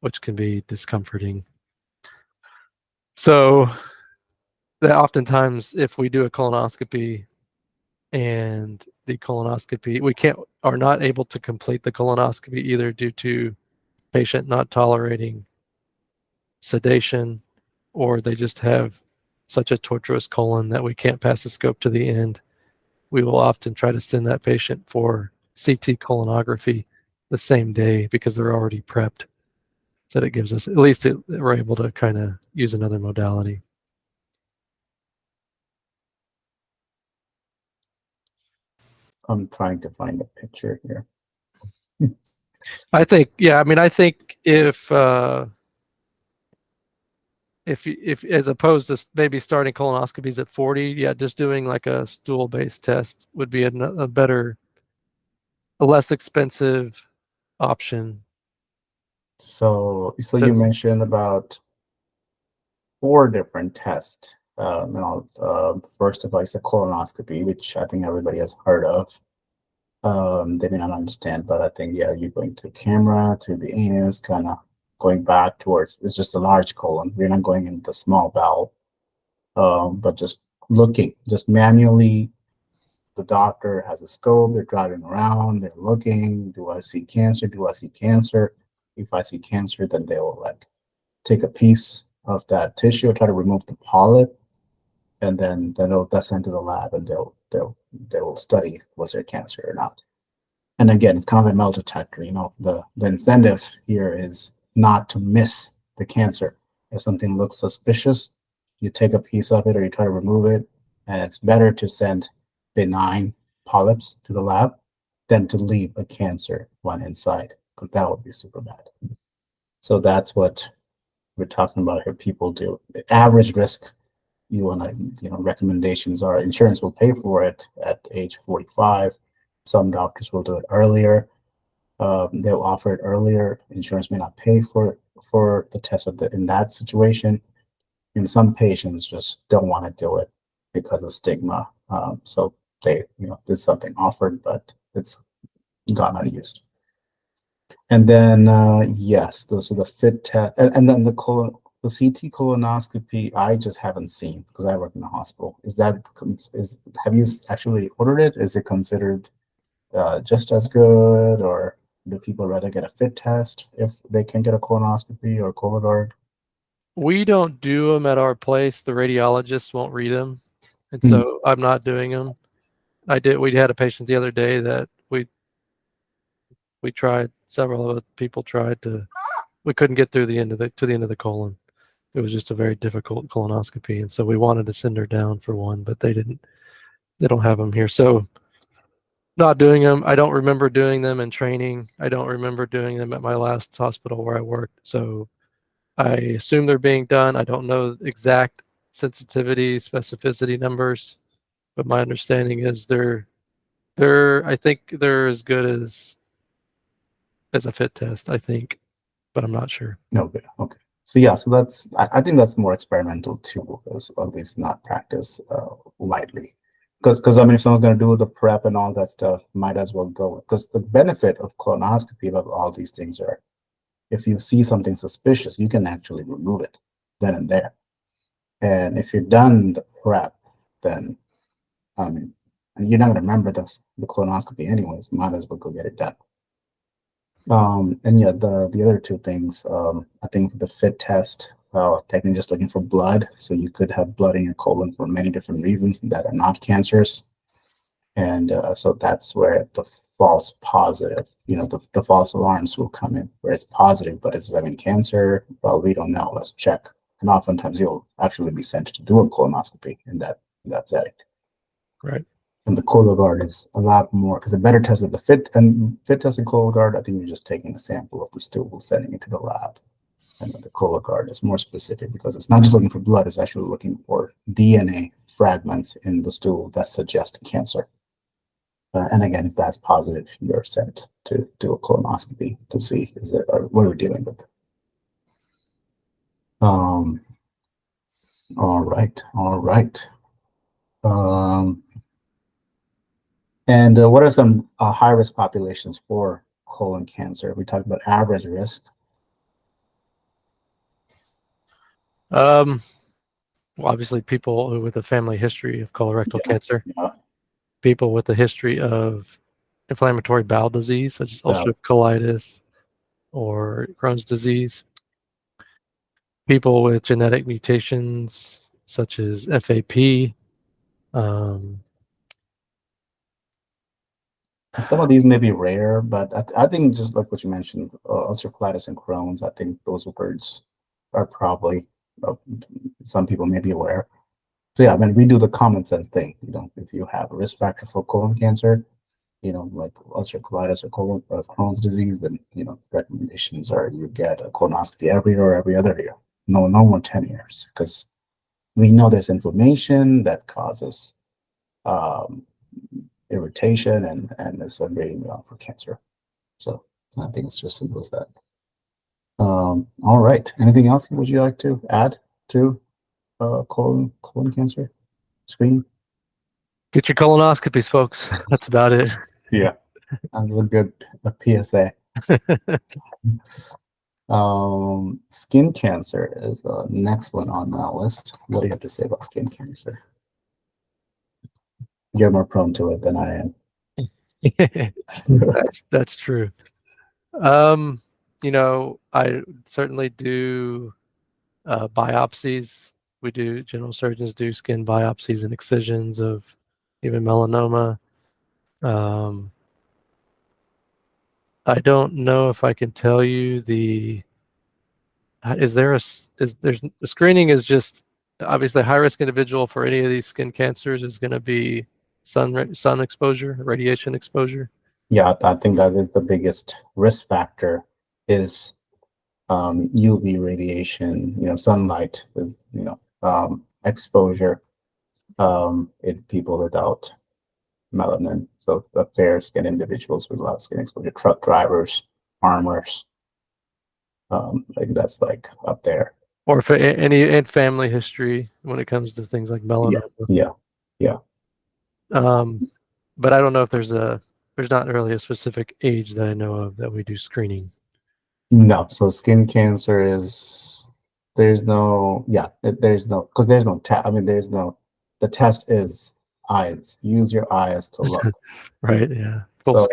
which can be discomforting. So that oftentimes, if we do a colonoscopy and the colonoscopy, are not able to complete the colonoscopy either due to patient not tolerating sedation, or they just have such a tortuous colon that we can't pass the scope to the end, we will often try to send that patient for CT colonography the same day because they're already prepped. So that gives us, at least we're able to kind of use another modality. I'm trying to find a picture here. I think, I think if as opposed to maybe starting colonoscopies at 40, just doing like a stool-based test would be a better, a less expensive option. So you mentioned about 4 different tests. First of all, it's a colonoscopy, which I think everybody has heard of. They may not understand, but I think, you're going to the camera, to the anus, kind of going back towards, it's just a large colon. We're not going into the small bowel, but just looking, just manually. The doctor has a scope, they're driving around, they're looking, do I see cancer? Do I see cancer? If I see cancer, then they will take a piece of that tissue, try to remove the polyp, and then they'll send to the lab, and they'll study was there cancer or not. And again, it's kind of like metal detector. The incentive here is not to miss the cancer. If something looks suspicious, you take a piece of it or you try to remove it, and it's better to send benign polyps to the lab than to leave a cancer one inside, because that would be super bad. So that's what we're talking about here. People do the average risk. Recommendations are insurance will pay for it at age 45. Some doctors will do it earlier. They'll offer it earlier. Insurance may not pay for the test in that situation. And some patients just don't want to do it because of stigma. So there's something offered, but it's gone unused. And then yes, those are the fit test, and then the CT colonoscopy. I just haven't seen because I work in the hospital. Have you actually ordered it? Is it considered just as good, or do people rather get a fit test if they can get a colonoscopy or Cologuard? We don't do them at our place. The radiologists won't read them, and so I'm not doing them. We had a patient the other day that we tried. Several of people tried to. We couldn't get through the end of the colon. It was just a very difficult colonoscopy, and so we wanted to send her down for one, but they didn't. They don't have them here, so not doing them. I don't remember doing them in training. I don't remember doing them at my last hospital where I worked. So I assume they're being done. I don't know exact sensitivity, specificity numbers, but my understanding is I think they're as good as a fit test, I think, but I'm not sure. Okay. So that's, I think that's more experimental too, because at least not practice lightly. Because I mean, if someone's going to do the prep and all that stuff, might as well go. Because the benefit of colonoscopy of all these things are if you see something suspicious, you can actually remove it then and there. And if you're done the prep, then and you're not gonna remember the colonoscopy anyways. Might as well go get it done. And yeah, the other two things, I think the FIT test, technically just looking for blood. So you could have blood in your colon for many different reasons that are not cancerous. And so that's where the false positive, the false alarms will come in, where it's positive, but it's having cancer. Well, we don't know. Let's check. And oftentimes you'll actually be sent to do a colonoscopy in that setting. Right. And the Cologuard is a lot more because a better test of the FIT test and Cologuard. I think you're just taking a sample of the stool, sending it to the lab. And the Cologuard is more specific because it's not just looking for blood; it's actually looking for DNA fragments in the stool that suggest cancer. And again, if that's positive, you're sent to do a colonoscopy to see what we're dealing with. All right. And what are some high-risk populations for colon cancer? We talked about average risk. Well, obviously, people with a family history of colorectal cancer, people with a history of inflammatory bowel disease, such as ulcerative colitis or Crohn's disease, people with genetic mutations such as FAP. Some of these may be rare, but I think just like what you mentioned, ulcerative colitis and Crohn's, I think those words are probably some people may be aware. So yeah, we do the common sense thing. If you have a risk factor for colon cancer, like ulcerative colitis or Crohn's disease, then recommendations are you get a colonoscopy every year or every other year. No more 10 years, because we know there's inflammation that causes irritation and it's a rating for cancer. So I think it's just simple as that. All right. Anything else would you like to add to colon cancer screening? Get your colonoscopies, folks. That's about it. Yeah, that's a good PSA. Skin cancer is the next one on that list. What do you have to say about skin cancer? You're more prone to it than I am. That's true. I certainly do biopsies. General surgeons do skin biopsies and excisions of even melanoma. I don't know if I can tell you the screening is just obviously high risk individual for any of these skin cancers is going to be sun exposure, radiation exposure. Yeah, I think that is the biggest risk factor is UV radiation, sunlight, exposure in people without melanin. So the fair skin individuals with a lot of skin exposure, truck drivers, farmers, like that's like up there. Or for any family history when it comes to things like melanoma. Yeah. But I don't know if there's not really a specific age that I know of that we do screening. No, so skin cancer is because there's no test. The test is eyes. Use your eyes to look. Right. Yeah. So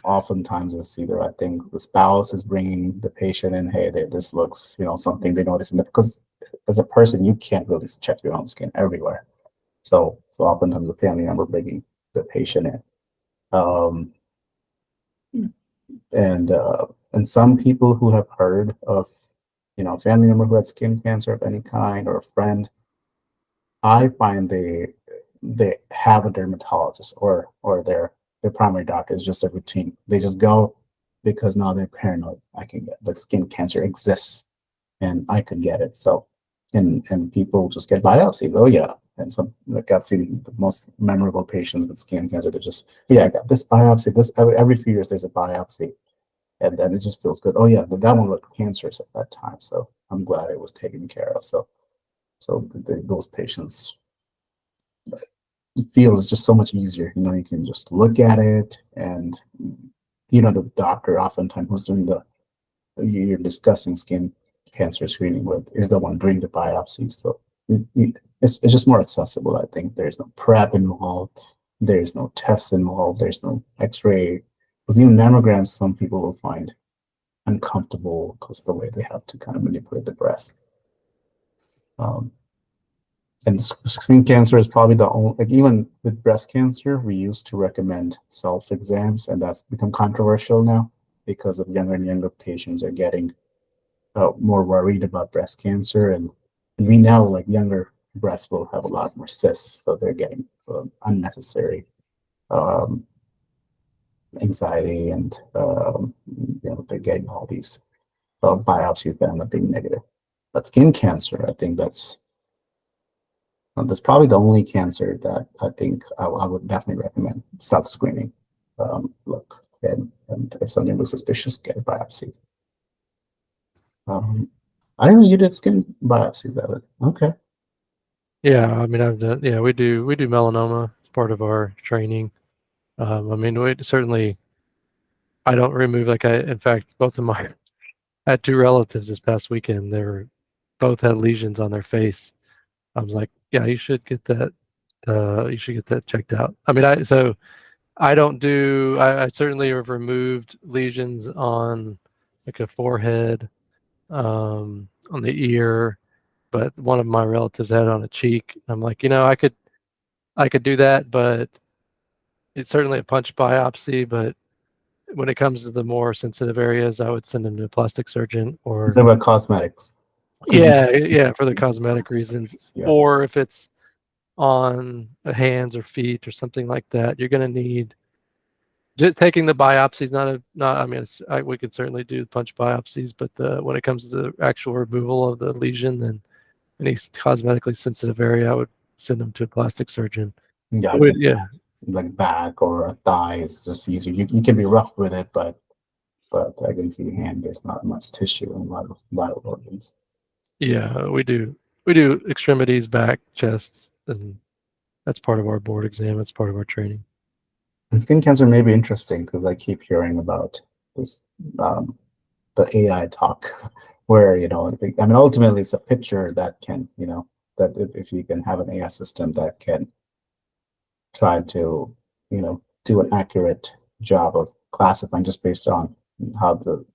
oftentimes it's either I think the spouse is bringing the patient in. Hey, this looks something they notice because as a person you can't really check your own skin everywhere. So oftentimes a family member bringing the patient in. And some people who have heard of, a family member who had skin cancer of any kind or a friend, I find they have a dermatologist or their primary doctor is just a routine. They just go because now they're paranoid. I can get the skin cancer exists and I could get it. So and people just get biopsies. Oh yeah. And some like I've seen the most memorable patients with skin cancer. They're just, I got this biopsy. This every few years there's a biopsy. And then it just feels good. Oh yeah, that one looked cancerous at that time, so I'm glad it was taken care of. So those patients feel it's just so much easier. You can just look at it, and the doctor oftentimes who's doing the you're discussing skin cancer screening with is the one doing the biopsy. So it's just more accessible. I think there's no prep involved. There's no tests involved. There's no X-ray. Because even mammograms, some people will find uncomfortable because the way they have to kind of manipulate the breast. And skin cancer is probably the only, like even with breast cancer, we used to recommend self-exams, and that's become controversial now because of younger and younger patients are getting more worried about breast cancer. And we know like younger breasts will have a lot more cysts, so they're getting unnecessary anxiety, and they're getting all these biopsies that end up being negative. But skin cancer, I think that's probably the only cancer that I think I would definitely recommend self-screening. Look, and if something was suspicious, get a biopsy. I didn't know you did skin biopsies of it. Okay. Yeah, I mean, I've done. Yeah, we do melanoma. It's part of our training. I mean, we certainly. I don't remove in fact, both of my I had two relatives this past weekend. Both had lesions on their face. I was like, yeah, you should get that. You should get that checked out. I mean, I don't do. I certainly have removed lesions on like a forehead, on the ear, but one of my relatives had it on a cheek. I'm like, I could do that, but it's certainly a punch biopsy. But when it comes to the more sensitive areas, I would send them to a plastic surgeon Talk about cosmetics. yeah, for the cosmetic reasons. Yeah. Or if it's on hands or feet or something like that, you're going to need just taking the biopsies. I mean, we could certainly do punch biopsies, but when it comes to the actual removal of the lesion and any cosmetically sensitive area, I would send them to a plastic surgeon. Yeah, Yeah. like back or a thigh is just easier. You can be rough with it, but I can see hand. There's not much tissue in a lot of vital organs. Yeah, we do extremities, back, chests, and that's part of our board exam. It's part of our training. And skin cancer may be interesting because I keep hearing about this, the AI talk, where I mean, ultimately it's a picture that can, that if you can have an AI system that can try to, do an accurate job of classifying just based on how the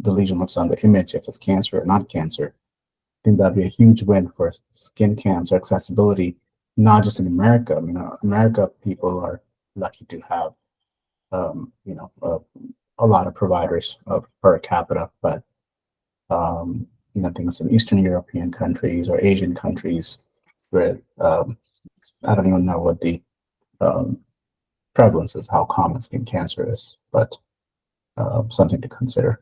lesion looks on the image, if it's cancer or not cancer. I think that'd be a huge win for skin cancer accessibility, not just in America. I mean, America people are lucky to have, a lot of providers per capita, but things in Eastern European countries or Asian countries where I don't even know what the prevalence is, how common skin cancer is, but something to consider.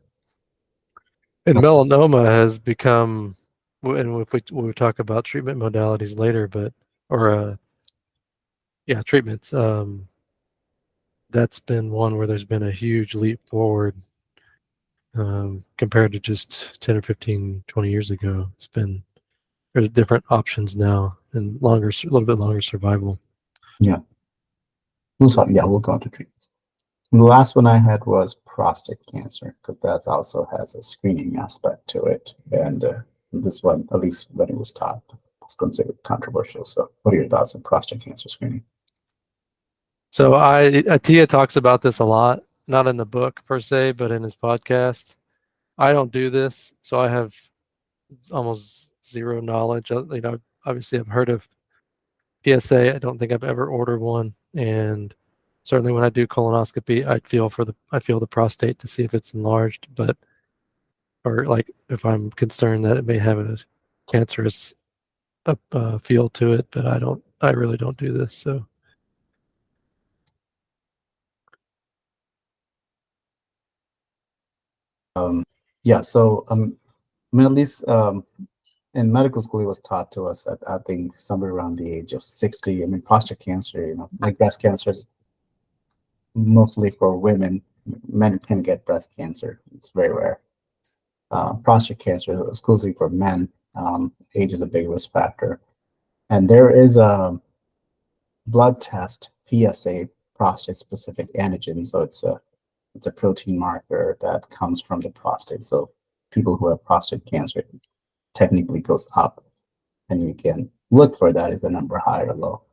And melanoma has become, and if we'll talk about treatment modalities later, treatments. That's been one where there's been a huge leap forward compared to just 10 or 15, 20 years ago. There's different options now and a little bit longer survival. Yeah. We'll go into treatments. And the last one I had was prostate cancer, because that also has a screening aspect to it. And this one, at least when it was taught, was considered controversial. So what are your thoughts on prostate cancer screening? So Attia talks about this a lot, not in the book per se, but in his podcast. I don't do this, so I have almost zero knowledge. Obviously I've heard of PSA. I don't think I've ever ordered one, and certainly when I do colonoscopy, I feel the prostate to see if it's enlarged, or like if I'm concerned that it may have a cancerous feel to it. But I really don't do this. So yeah, so I mean, at least in medical school, it was taught to us at, I think, somewhere around the age of 60. I mean, prostate cancer, like breast cancer is mostly for women. Men can get breast cancer. It's very rare. Prostate cancer is exclusively for men. Age is a big risk factor. And there is a blood test, PSA, prostate specific antigen. So it's it's a protein marker that comes from the prostate. So people who have prostate cancer technically goes up, and you can look for that. Is the number high or low?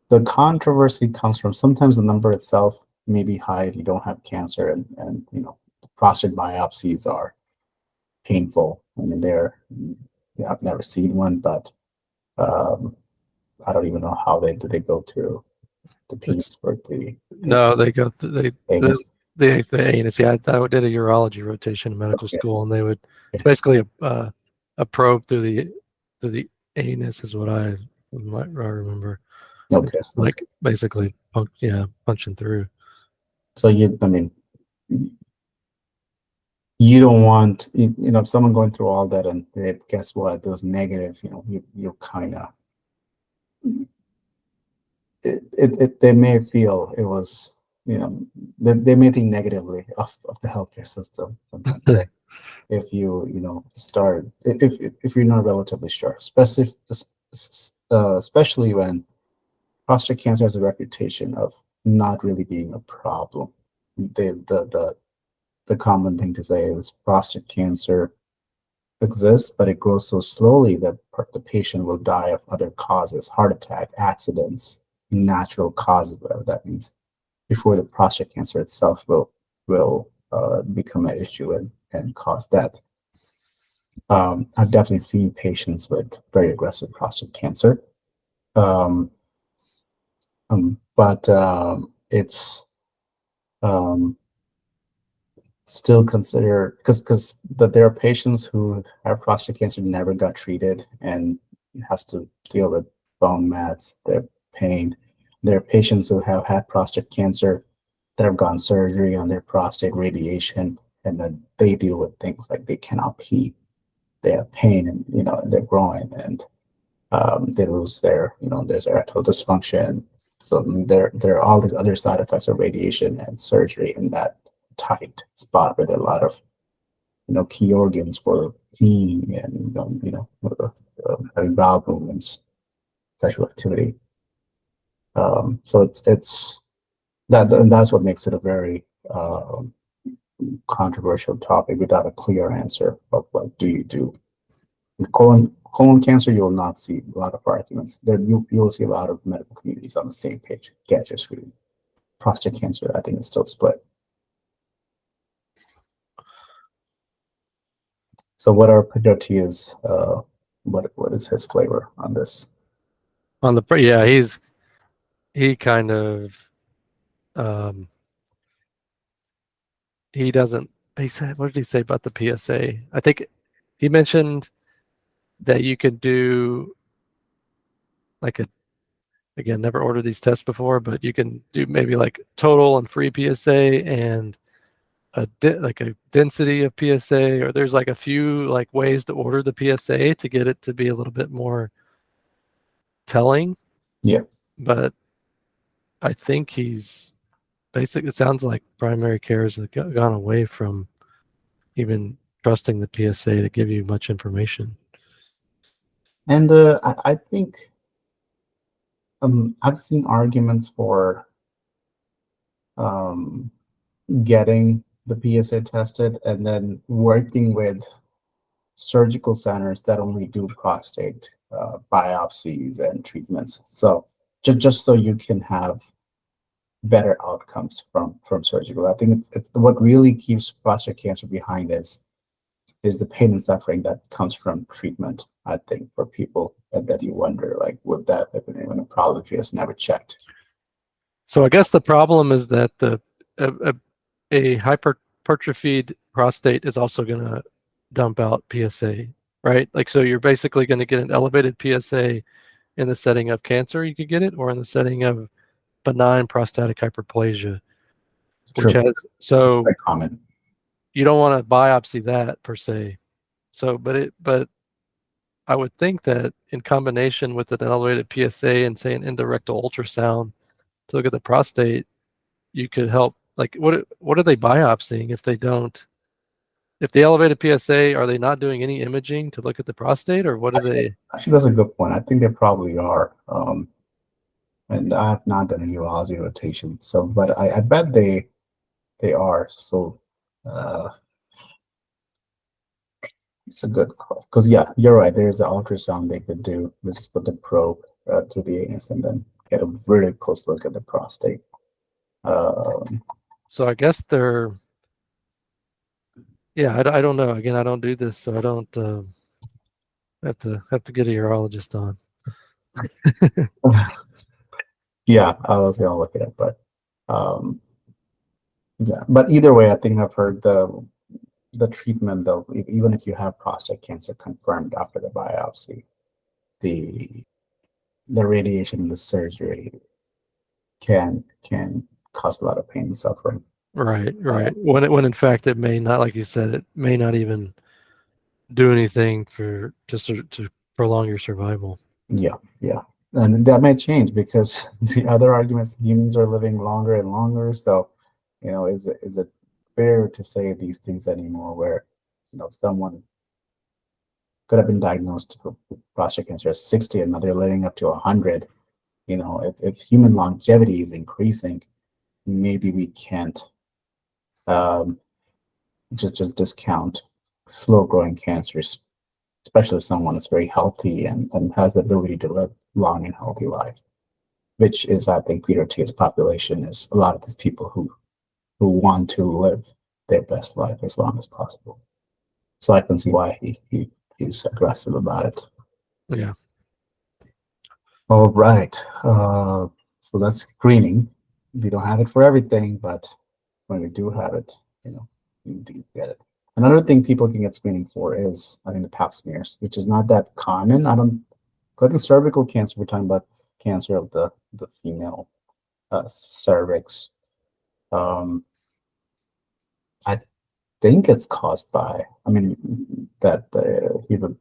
The controversy comes from sometimes the number itself may be high if you don't have cancer, and prostate biopsies are painful. I mean, I've never seen one, but I don't even know how they go through the penis for the No, they go through anus. the anus. Yeah, I did a urology rotation in medical Okay. school, and it's basically a probe through the anus is what I remember. Okay. Just like basically punching through. So I mean, you don't want if someone going through all that and guess what, those negative, you kind of they may feel it was they may think negatively of the healthcare system sometimes. Like if you start if you're not relatively sure, especially when prostate cancer has a reputation of not really being a problem. The common thing to say is prostate cancer exists, but it grows so slowly that the patient will die of other causes, heart attack, accidents, natural causes, whatever that means, before the prostate cancer itself will become an issue and cause death. I've definitely seen patients with very aggressive prostate cancer, but it's still considered because there are patients who have prostate cancer never got treated and has to deal with bone mets, their pain. There are patients who have had prostate cancer that have gone surgery on their prostate, radiation, and then they deal with things like they cannot pee, they have pain in their groin, and they lose there's erectile dysfunction. So there are all these other side effects of radiation and surgery in that tight spot where there are a lot of key organs for peeing and having bowel movements, sexual activity. So it's that, and that's what makes it a very controversial topic without a clear answer of what do you do. In colon cancer, you will not see a lot of arguments. You will see a lot of medical communities on the same page. Gadget screen. Prostate cancer, I think, is still split. So what are Peter Attia's what is his flavor on this? On the he kind of he doesn't he said, what did he say about the PSA? I think he mentioned that you could do like again, never ordered these tests before, but you can do maybe like total and free PSA and like a density of PSA, or there's like a few like ways to order the PSA to get it to be a little bit more telling. Yeah. But I think he's basically, it sounds like primary care has gone away from even trusting the PSA to give you much information. And I think I've seen arguments for getting the PSA tested and then working with surgical centers that only do prostate biopsies and treatments. So just so you can have better outcomes from surgical. I think it's what really keeps prostate cancer behind is the pain and suffering that comes from treatment. I think for people that you wonder, like, would that have been even a problem if you just never checked? So I guess the problem is that a hypertrophied prostate is also going to dump out PSA, right? Like, so you're basically going to get an elevated PSA in the setting of cancer, you could get it, or in the setting of benign prostatic hyperplasia, which has, so it's very common. You don't want to biopsy that per se. So, but I would think that in combination with an elevated PSA and say an endorectal ultrasound to look at the prostate, you could help. Like, what are they biopsying if they don't? If the elevated PSA, are they not doing any imaging to look at the prostate, or what are they? Actually, that's a good point. I think they probably are. And I have not done a urology rotation, so but I bet they are. So it's a good call. Because yeah, you're right. There's the ultrasound they could do. They just put the probe through the anus and then get a really close look at the prostate. So I guess they're, yeah, I don't know. Again, I don't do this, so I don't have to get a urologist on. Yeah, I was gonna look at it, but um, yeah. But either way, I think I've heard the treatment though, even if you have prostate cancer confirmed after the biopsy, the the radiation and the surgery can cause a lot of pain and suffering. Right, Uh, right. When in fact it may not, like you said, it may not even do anything for to prolong your survival. yeah, yeah. And that may change because the other arguments humans are living longer and longer. So, is it fair to say these things anymore where, someone could have been diagnosed with prostate cancer at 60 and now they're living up to 100? If human longevity is increasing, maybe we can't um, just discount slow growing cancers, especially if someone is very healthy and has the ability to live long and healthy life, which is, I think, Peter Attia's population is a lot of these people who want to live their best life as long as possible. So I can see why he's aggressive about it. Yeah. All right. So that's screening. We don't have it for everything, but when we do have it, we do get it. Another thing people can get screening for is, I think, the pap smears, which is not that common. I think cervical cancer, we're talking about cancer of the female cervix. I think it's caused by, that human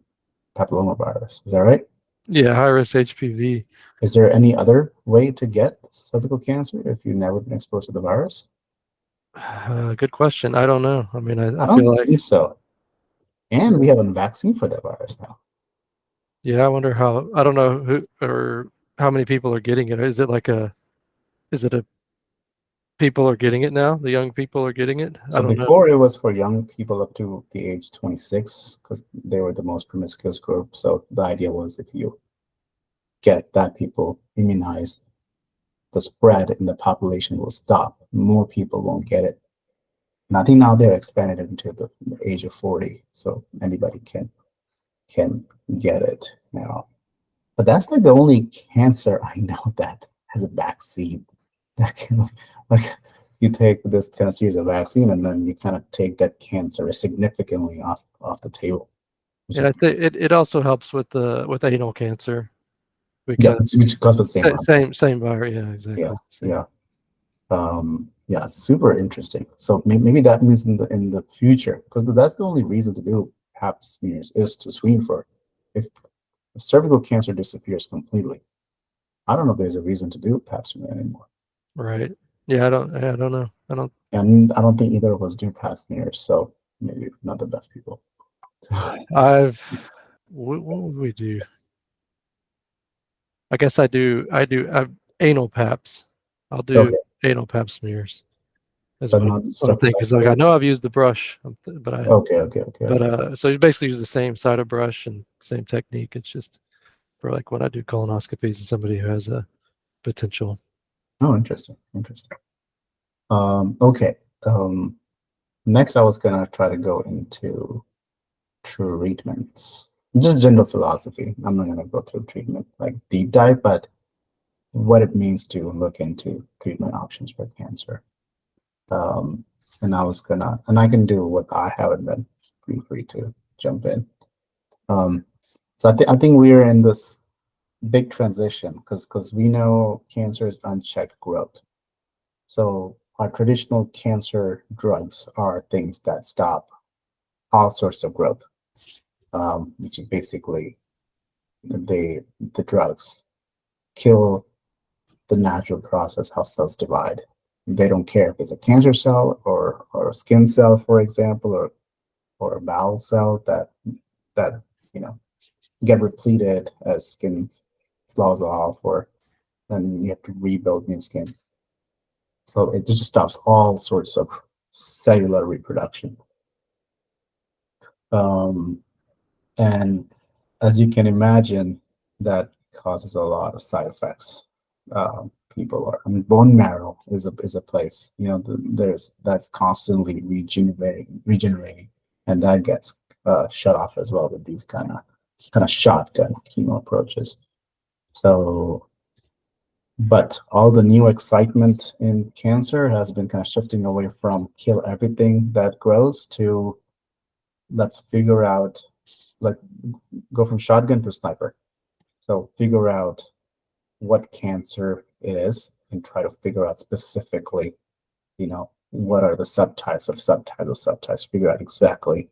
papillomavirus. Is that right? Yeah, high risk HPV. Is there any other way to get cervical cancer if you've never been exposed to the virus? Good question. I don't know. I mean, I I feel don't like, think so. And we have a vaccine for that virus now. yeah, I wonder how, I don't know who or how many people are getting it. Is it a people are getting it now? The young people are getting it? I So don't know. before it was for young people up to the age 26 because they were the most promiscuous group. So the idea was if you get that people immunized, the spread in the population will stop. More people won't get it. And I think now they've expanded it into the age of 40, so anybody can get it now. But that's like the only cancer I know that has a vaccine. That can, like, you take this kind of series of vaccine and then you kind of take that cancer significantly off the table. And I think it also helps with anal cancer Yeah, because which causes the same virus. same virus. Yeah, Yeah, exactly. Same. yeah. Yeah, super interesting. So maybe that means in the future, because that's the only reason to do pap smears is to screen for. If cervical cancer disappears completely, I don't know if there's a reason to do pap smear anymore. Right. Yeah, I don't know. I don't. And I don't think either of us do pap smears, so maybe not the best people. What would we do? I guess I do. I've anal paps. I'll do Okay, anal pap smears. Is so not what I'm stuff thinking. like It's like I know I've used the brush, okay. so you basically use the same side of brush and same technique. It's just for like when I do colonoscopies and somebody who has a potential. Oh, interesting. Okay. Next I was gonna try to go into treatments, just general philosophy. I'm not gonna go through treatment like deep dive, but what it means to look into treatment options for cancer. Um, and I can do what I have and then feel free to jump in. Um, so I think we're in this big transition because we know cancer is unchecked growth. So our traditional cancer drugs are things that stop all sorts of growth, which is basically the drugs kill the natural process how cells divide. They don't care if it's a cancer cell or a skin cell, for example, or a bowel cell that you know get repleted as skin falls off or then you have to rebuild new skin. So it just stops all sorts of cellular reproduction. And as you can imagine, that causes a lot of side effects. I mean, bone marrow is a place, that's constantly regenerating, and that gets shut off as well with these kind of shotgun chemo approaches. So, but all the new excitement in cancer has been kind of shifting away from kill everything that grows to let's figure out, like, go from shotgun to sniper. So figure out what cancer it is and try to figure out specifically, what are the subtypes of subtypes of subtypes, figure out exactly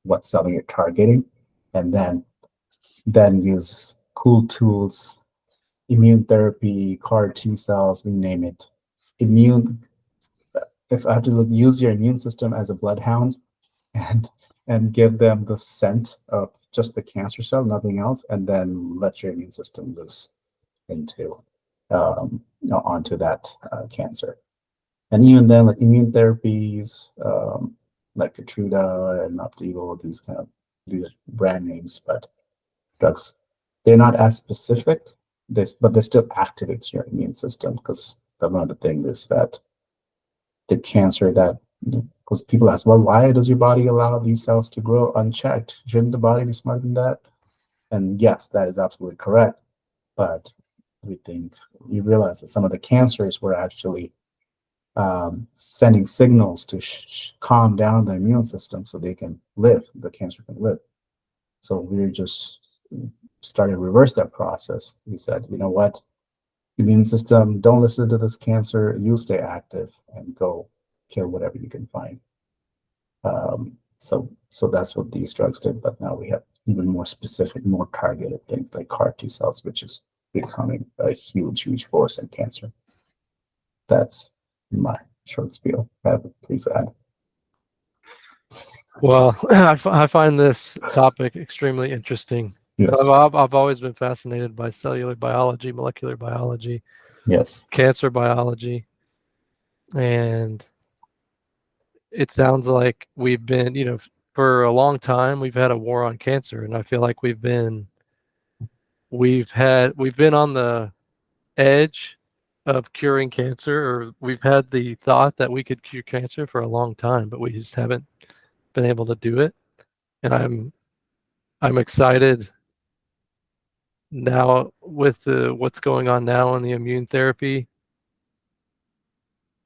what cell you're targeting, and then use cool tools, immune therapy, CAR T cells, you name it. If I have to use your immune system as a bloodhound and give them the scent of just the cancer cell, nothing else, and then let your immune system loose into onto that cancer. And even then, like immune therapies, like Keytruda and Opdivo, these are brand names, but drugs, they're not as specific, but they still activate your immune system, because one of the things is that the cancer that, because people ask, well, why does your body allow these cells to grow unchecked? Shouldn't the body be smarter than that? And yes, that is absolutely correct. But we realize that some of the cancers were actually sending signals to calm down the immune system so they can live, the cancer can live. So we just started to reverse that process. We said, you know what, immune system, don't listen to this cancer, you stay active and go kill whatever you can find. So that's what these drugs did, but now we have even more specific, more targeted things like CAR T cells, which is becoming a huge force in cancer. That's my short spiel. Please add. Well, I find this topic extremely interesting. Yes. I've always been fascinated by cellular biology, molecular biology, Yes. cancer biology, and it sounds like we've been, for a long time, we've had a war on cancer, and I feel like we've been on the edge of curing cancer, or we've had the thought that we could cure cancer for a long time, but we just haven't been able to do it. And I'm excited now with what's going on now in the immune therapy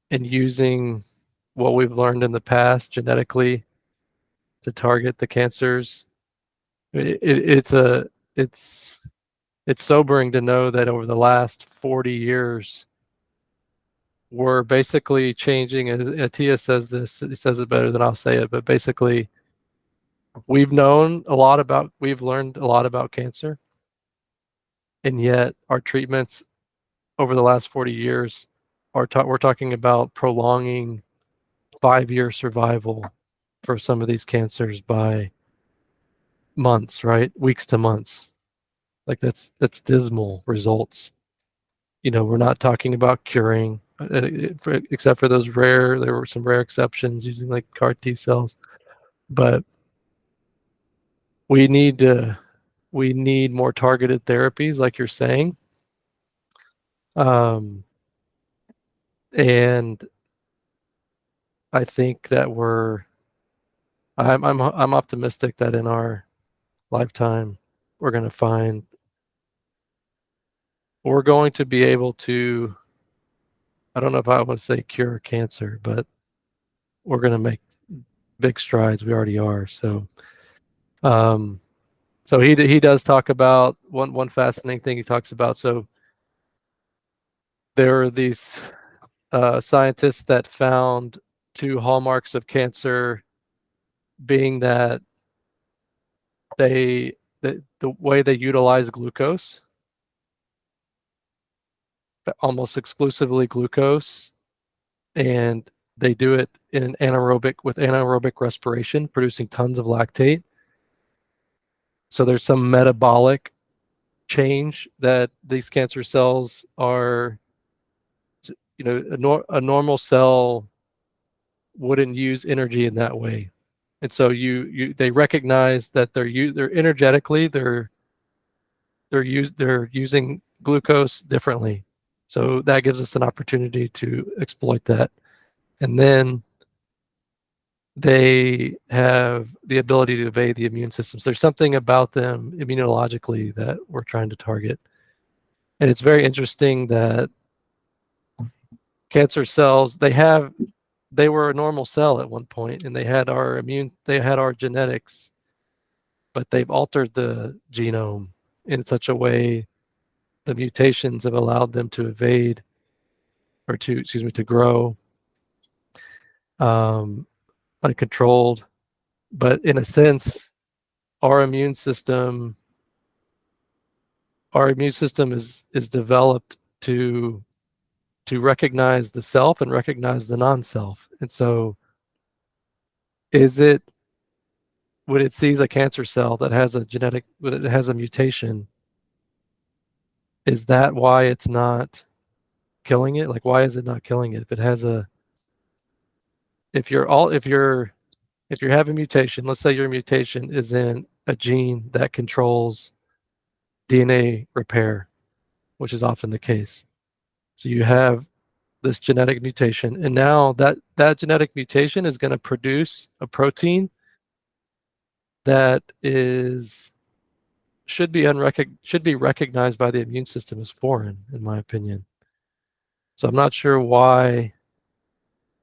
and using what we've learned in the past genetically to target the cancers. It's sobering to know that over the last 40 years, we're basically changing. Attia says this, he says it better than I'll say it, but basically we've learned a lot about cancer, and yet our treatments over the last 40 years we're talking about prolonging 5-year survival for some of these cancers by months, right? Weeks to months. Like that's dismal results. We're not talking about curing, except for there were some rare exceptions using like CAR T cells, but we need more targeted therapies, like you're saying. And I think that I'm optimistic that in our lifetime we're going to be able to, I don't know if I would say cure cancer, but we're going to make big strides. We already are. So he does talk about one fascinating thing he talks about. So there are these scientists that found 2 hallmarks of cancer, being that the way they utilize glucose, almost exclusively glucose, and they do it with anaerobic respiration, producing tons of lactate. So there's some metabolic change that these cancer cells are, a normal cell wouldn't use energy in that way. And so they recognize that they're energetically, they're using glucose differently. So that gives us an opportunity to exploit that. And then they have the ability to evade the immune systems. There's something about them immunologically that we're trying to target. And it's very interesting that cancer cells, they were a normal cell at one point, and they had our genetics, but they've altered the genome in such a way, the mutations have allowed them to evade, or to grow uncontrolled. But in a sense, our immune system is developed to recognize the self and recognize the non-self. And so when it sees a cancer cell that has a mutation, is that why it's not killing it? Like, why is it not killing it? If you have a mutation, let's say your mutation is in a gene that controls DNA repair, which is often the case. So you have this genetic mutation, and now that genetic mutation is going to produce a protein that should be recognized by the immune system as foreign, in my opinion. So I'm not sure why.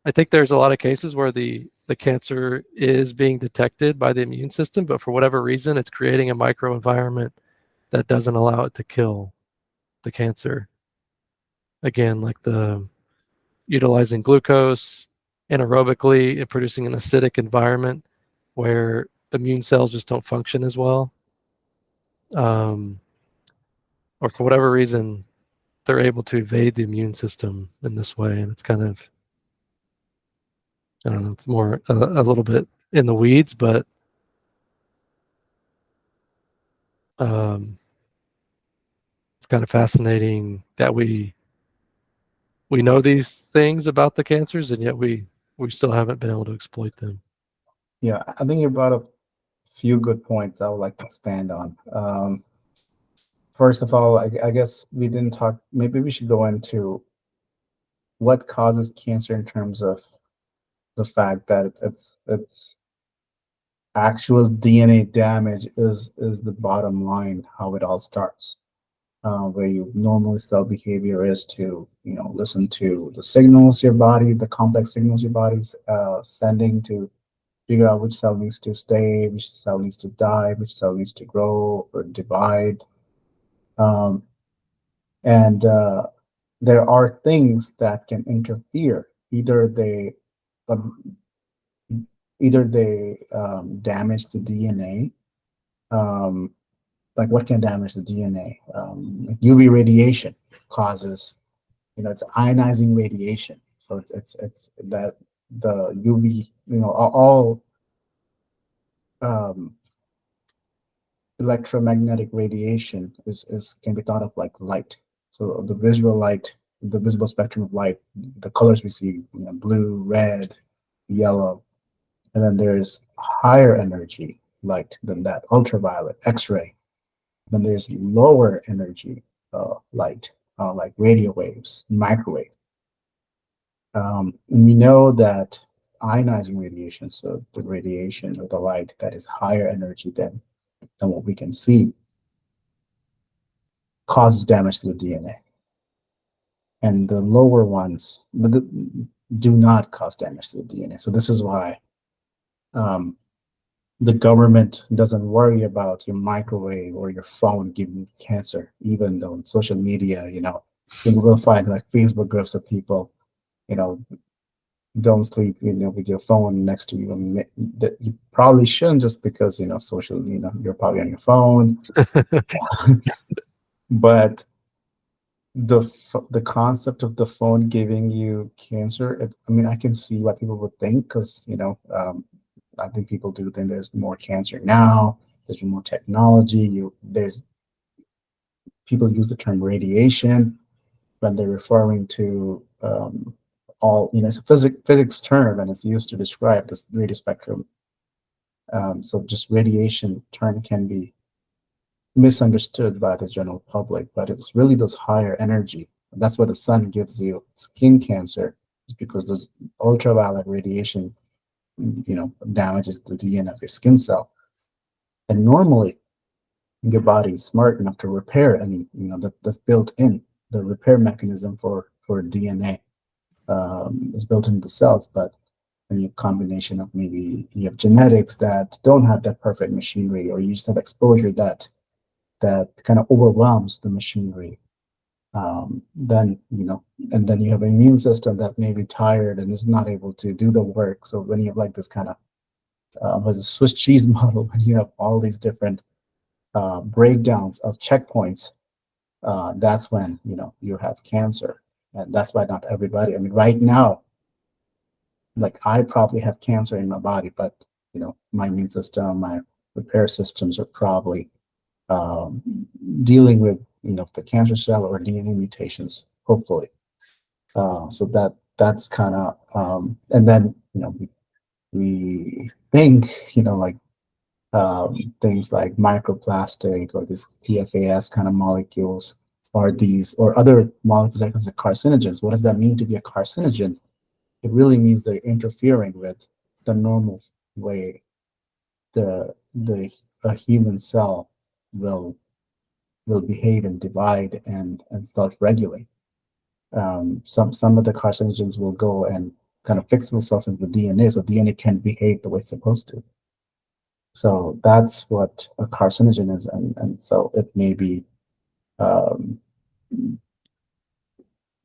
I think there's a lot of cases where the cancer is being detected by the immune system, but for whatever reason, it's creating a microenvironment that doesn't allow it to kill the cancer. Again, like utilizing glucose anaerobically and producing an acidic environment where immune cells just don't function as well. Or for whatever reason, they're able to evade the immune system in this way. And it's kind of, I don't know, it's more a little bit in the weeds, but it's kind of fascinating that we know these things about the cancers, and yet we still haven't been able to exploit them. Yeah, I think you brought up a few good points I would like to expand on. First of all, I guess we didn't talk, maybe we should go into what causes cancer in terms of the fact that it's actual DNA damage is the bottom line, how it all starts. Where your normal cell behavior is to, listen to the signals your body, the complex signals your body's sending to figure out which cell needs to stay, which cell needs to die, which cell needs to grow or divide. Um, and there are things that can interfere. Um, either they damage the DNA. Like what can damage the DNA? Like UV radiation causes, it's ionizing radiation. So it's that the UV, all um, electromagnetic radiation is can be thought of like light. So the visual light, the visible spectrum of light, the colors we see, blue, red, yellow, and then there's higher energy light than that, ultraviolet, X-ray. Then there's lower energy light, like radio waves, microwave. And we know that ionizing radiation, so the radiation or the light that is higher energy than what we can see, causes damage to the DNA. And the lower ones do not cause damage to the DNA. So this is why the government doesn't worry about your microwave or your phone giving you cancer, even though on social media, you will find like Facebook groups of people, don't sleep, with your phone next to you. I mean, that you probably shouldn't, just because, social, you're probably on your phone. But the concept of the phone giving you cancer, I mean, I can see what people would think, because, I think people do think there's more cancer now, there's more technology, there's people use the term radiation when they're referring to all, it's a physics term, and it's used to describe this radio spectrum. So just radiation term can be misunderstood by the general public, but it's really those higher energy. That's why the sun gives you skin cancer, because those ultraviolet radiation, damages the DNA of your skin cell. And normally, your body is smart enough to repair any, that's built in. The repair mechanism for DNA is built into the cells, but when you combination of maybe you have genetics that don't have that perfect machinery, or you just have exposure that kind of overwhelms the machinery, then and then you have an immune system that may be tired and is not able to do the work. So when you have like this kind of was a Swiss cheese model, when you have all these different breakdowns of checkpoints, that's when you have cancer. And that's why not everybody, I mean, right now, like I probably have cancer in my body, but my immune system, my repair systems are probably dealing with the cancer cell or DNA mutations, hopefully. So that's kind of and then we think like things like microplastic or this PFAS kind of molecules, or these or other molecules that are carcinogens. What does that mean to be a carcinogen? It really means they're interfering with the normal way a human cell will behave and divide and self-regulate. Some of the carcinogens will go and kind of fix themselves into DNA, so DNA can behave the way it's supposed to. So that's what a carcinogen is, and so it may be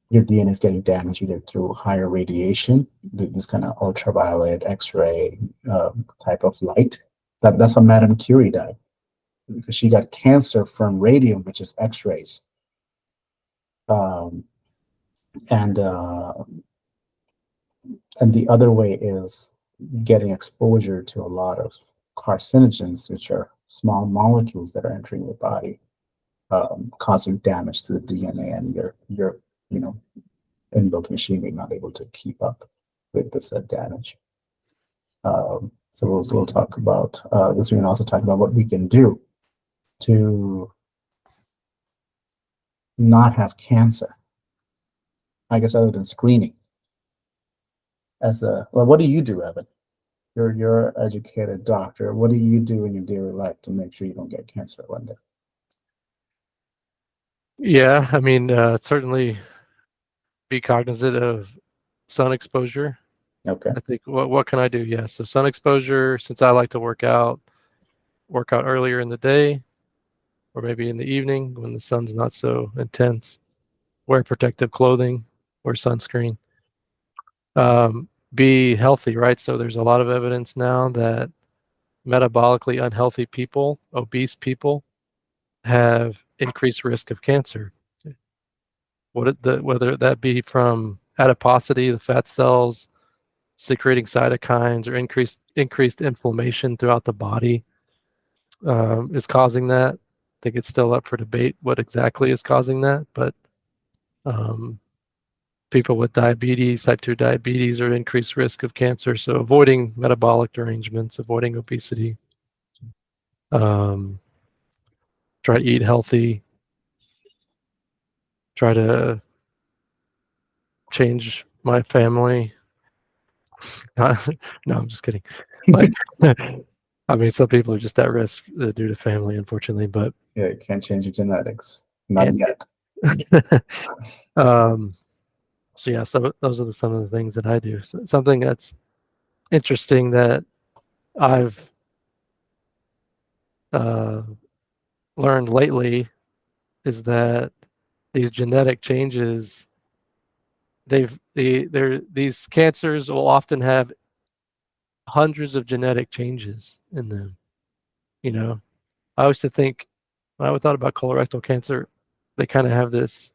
your DNA is getting damaged either through higher radiation, this kind of ultraviolet, X-ray type of light. That's how Madame Curie died, because she got cancer from radium, which is X-rays. And the other way is getting exposure to a lot of carcinogens, which are small molecules that are entering your body, causing damage to the DNA, and your inbuilt machinery not able to keep up with this damage. So we'll talk about this. We can also talk about what we can do to not have cancer, I guess, other than screening. What do you do, Evan? You're an educated doctor. What do you do in your daily life to make sure you don't get cancer one day? Yeah, I mean, certainly be cognizant of sun exposure. Okay. I think what can I do? Yeah, so sun exposure, since I like to work out earlier in the day, or maybe in the evening when the sun's not so intense. Wear protective clothing, wear sunscreen. Be healthy, right? So there's a lot of evidence now that metabolically unhealthy people, obese people, have increased risk of cancer. Whether that be from adiposity, the fat cells secreting cytokines, or increased inflammation throughout the body, is causing that. I think it's still up for debate what exactly is causing that, but people with diabetes, type 2 diabetes, are at increased risk of cancer. So avoiding metabolic derangements, avoiding obesity, try to eat healthy, try to change my family. No, I'm just kidding. Like, I mean, some people are just at risk due to family, unfortunately, but yeah, you can't change your genetics, not yet. So yeah, so those are some of the things that I do. So something that's interesting that I've learned lately is that these genetic changes, these cancers will often have hundreds of genetic changes in them. I used to think, when I thought about colorectal cancer, they kind of have this.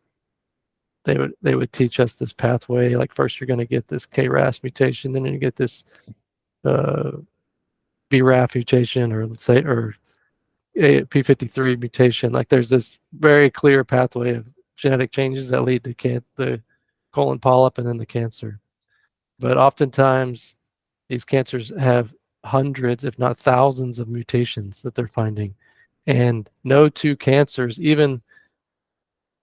They would teach us this pathway. Like first, you're going to get this KRAS mutation, then you get this BRAF mutation, or let's say, or P53 mutation. Like there's this very clear pathway of genetic changes that lead to the colon polyp and then the cancer. But oftentimes these cancers have hundreds, if not thousands, of mutations that they're finding. And no two cancers, even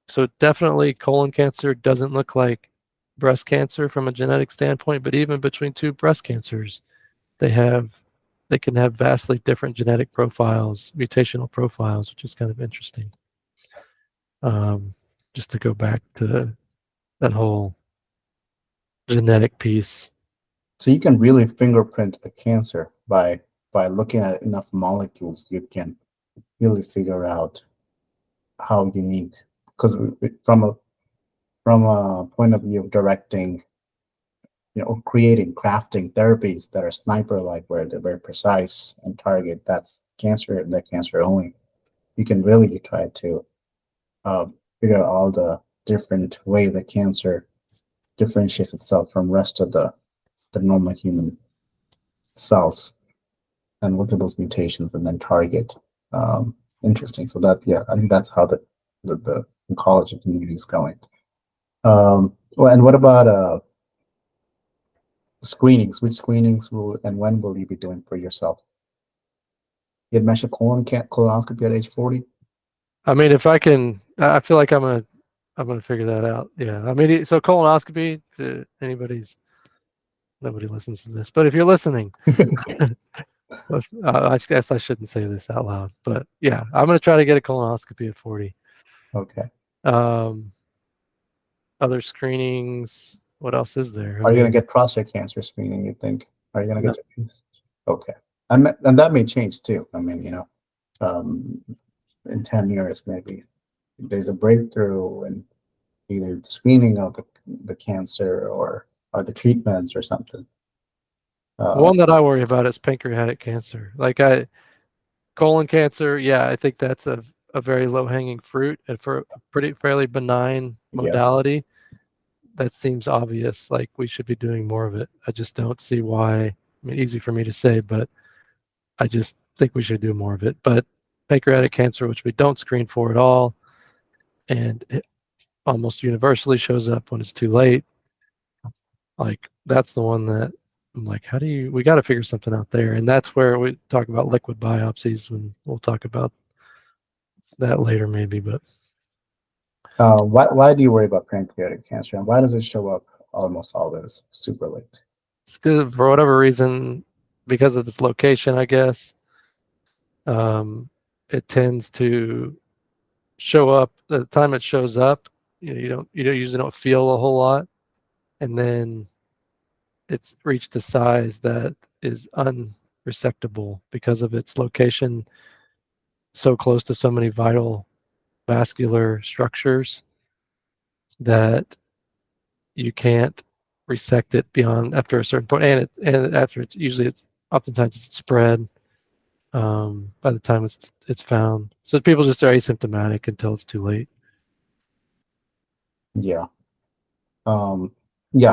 so, definitely colon cancer doesn't look like breast cancer from a genetic standpoint, but even between two breast cancers, they can have vastly different genetic profiles, mutational profiles, which is kind of interesting. Just to go back to that whole genetic piece. So you can really fingerprint a cancer by looking at enough molecules. You can really figure out how unique, because from a point of view of directing, creating, crafting therapies that are sniper-like, where they're very precise and target that cancer only. You can really try to figure out all the different way the cancer differentiates itself from rest of the normal human cells, and look at those mutations and then target. Interesting. So I think that's how the oncology community is going. Well, and what about screenings? Which screenings and when will you be doing for yourself? You had mentioned colonoscopy at age 40. I mean, if I can, I feel like I'm gonna figure that out. Yeah. I mean, so colonoscopy. Nobody listens to this, but if you're listening, I guess I shouldn't say this out loud, but yeah, I'm gonna try to get a colonoscopy at 40. Okay. Other screenings. What else is there? Are you going to get prostate cancer screening, you think? Are you going to get Okay. And that may change too. I mean, in 10 years, maybe there's a breakthrough in either the screening of the cancer or the treatments or something. The one that I worry about is pancreatic cancer. Colon cancer, yeah, I think that's a very low-hanging fruit and for a fairly benign modality. That seems obvious, like we should be doing more of it. I just don't see why. I mean, easy for me to say, but I just think we should do more of it. But pancreatic cancer, which we don't screen for at all, and it almost universally shows up when it's too late. Like that's the one that I'm like, we got to figure something out there. And that's where we talk about liquid biopsies, when we'll talk about that later maybe. But why do you worry about pancreatic cancer, and why does it show up almost always super late? It's good for whatever reason, because of its location, I guess. It tends to show up the time it shows up. You usually don't feel a whole lot, and then it's reached a size that is unresectable because of its location so close to so many vital vascular structures that you can't resect it beyond after a certain point. And after oftentimes it's spread by the time it's found. So people just are asymptomatic until it's too late. Yeah. I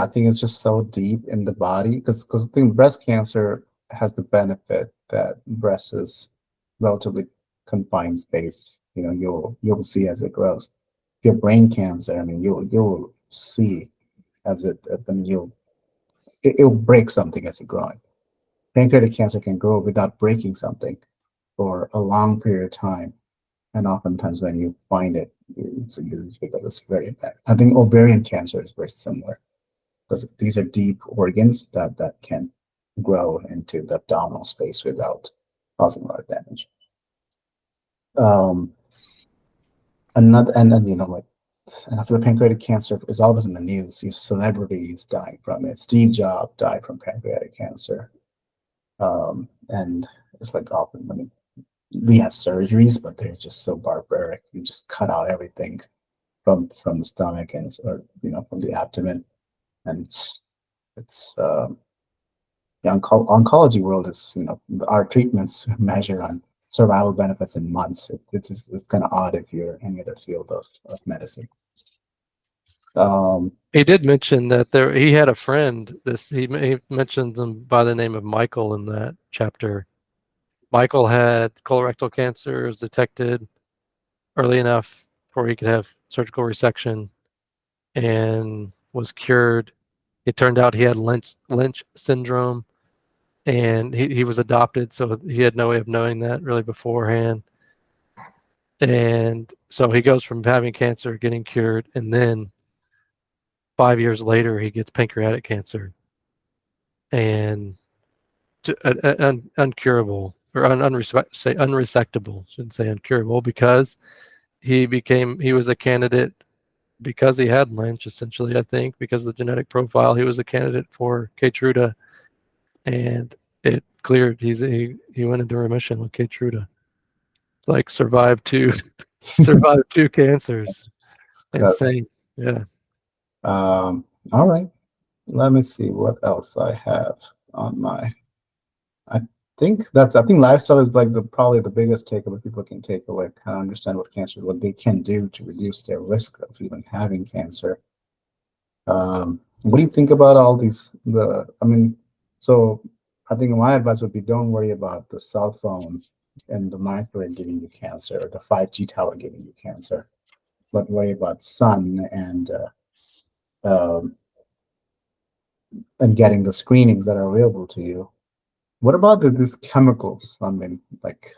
think it's just so deep in the body because I think breast cancer has the benefit that breast is relatively confined space. You'll see as it grows. If you have brain cancer, I mean, you'll see as it'll break something as it's growing. Pancreatic cancer can grow without breaking something for a long period of time, and oftentimes when you find it, it's because it's very bad. I think ovarian cancer is very similar because these are deep organs that can grow into the abdominal space without causing a lot of damage. Another, and then and after the pancreatic cancer is always in the news. Celebrities dying from it. Steve Jobs died from pancreatic cancer, and it's like often, I mean, we have surgeries, but they're just so barbaric. You just cut out everything from the stomach from the abdomen, and it's the oncology world is our treatments measure on survival benefits in months. It's kind of odd if you're any other field of medicine. He did mention that he had a friend. He mentioned them by the name of Michael in that chapter, Michael had colorectal cancer, was detected early enough before he could have surgical resection and was cured. It turned out he had Lynch syndrome, and he was adopted, so he had no way of knowing that really beforehand. And so he goes from having cancer, getting cured, and then 5 years later he gets pancreatic cancer, and uncurable or unresectable, shouldn't say uncurable, because he was a candidate because he had Lynch, essentially. I think because of the genetic profile, he was a candidate for Keytruda, and it cleared. He went into remission with Keytruda, like survived two cancers. Insane. Yeah. All right. Let me see what else I have on my. I think lifestyle is like probably the biggest takeaway people can take away. Kind of understand what they can do to reduce their risk of even having cancer. What do you think about all these? So I think my advice would be don't worry about the cell phone and the microwave giving you cancer, or the 5G tower giving you cancer, but worry about sun um, and getting the screenings that are available to you. What about these chemicals? I mean, like,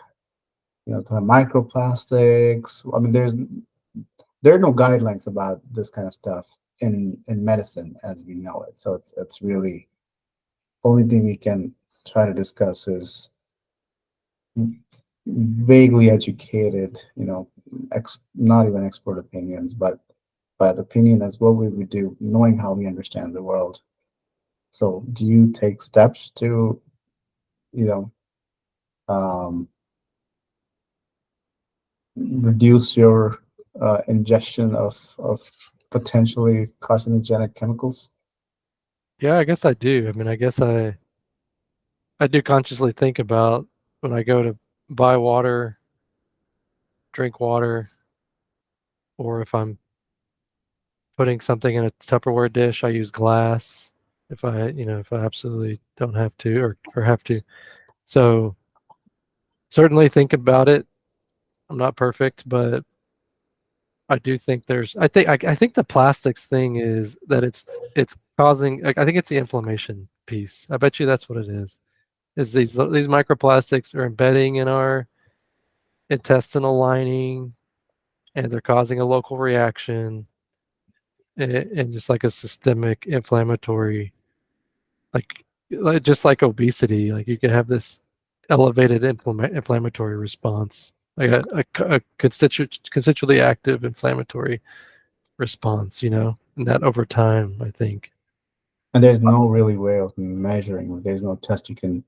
kind of microplastics. I mean, there are no guidelines about this kind of stuff in medicine as we know it. So it's really only thing we can try to discuss is vaguely educated, not even expert opinions, but opinion as what we would do, knowing how we understand the world. So do you take steps to, you know, um, reduce your ingestion of potentially carcinogenic chemicals? Yeah, I guess I do. I mean, I guess I do consciously think about when I go to buy water, drink water, or if I'm putting something in a Tupperware dish, I use glass if I absolutely don't have to or have to. So certainly think about it. I'm not perfect, but I do think I think the plastics thing is that it's causing, like, I think it's the inflammation piece. I bet you that's what it is. Is these microplastics are embedding in our intestinal lining, and they're causing a local reaction, and just like a systemic inflammatory, like just like obesity, like you can have this elevated inflammatory response, like a constitutively active inflammatory response, and that over time, I think. And there's no really way of measuring. There's no test you can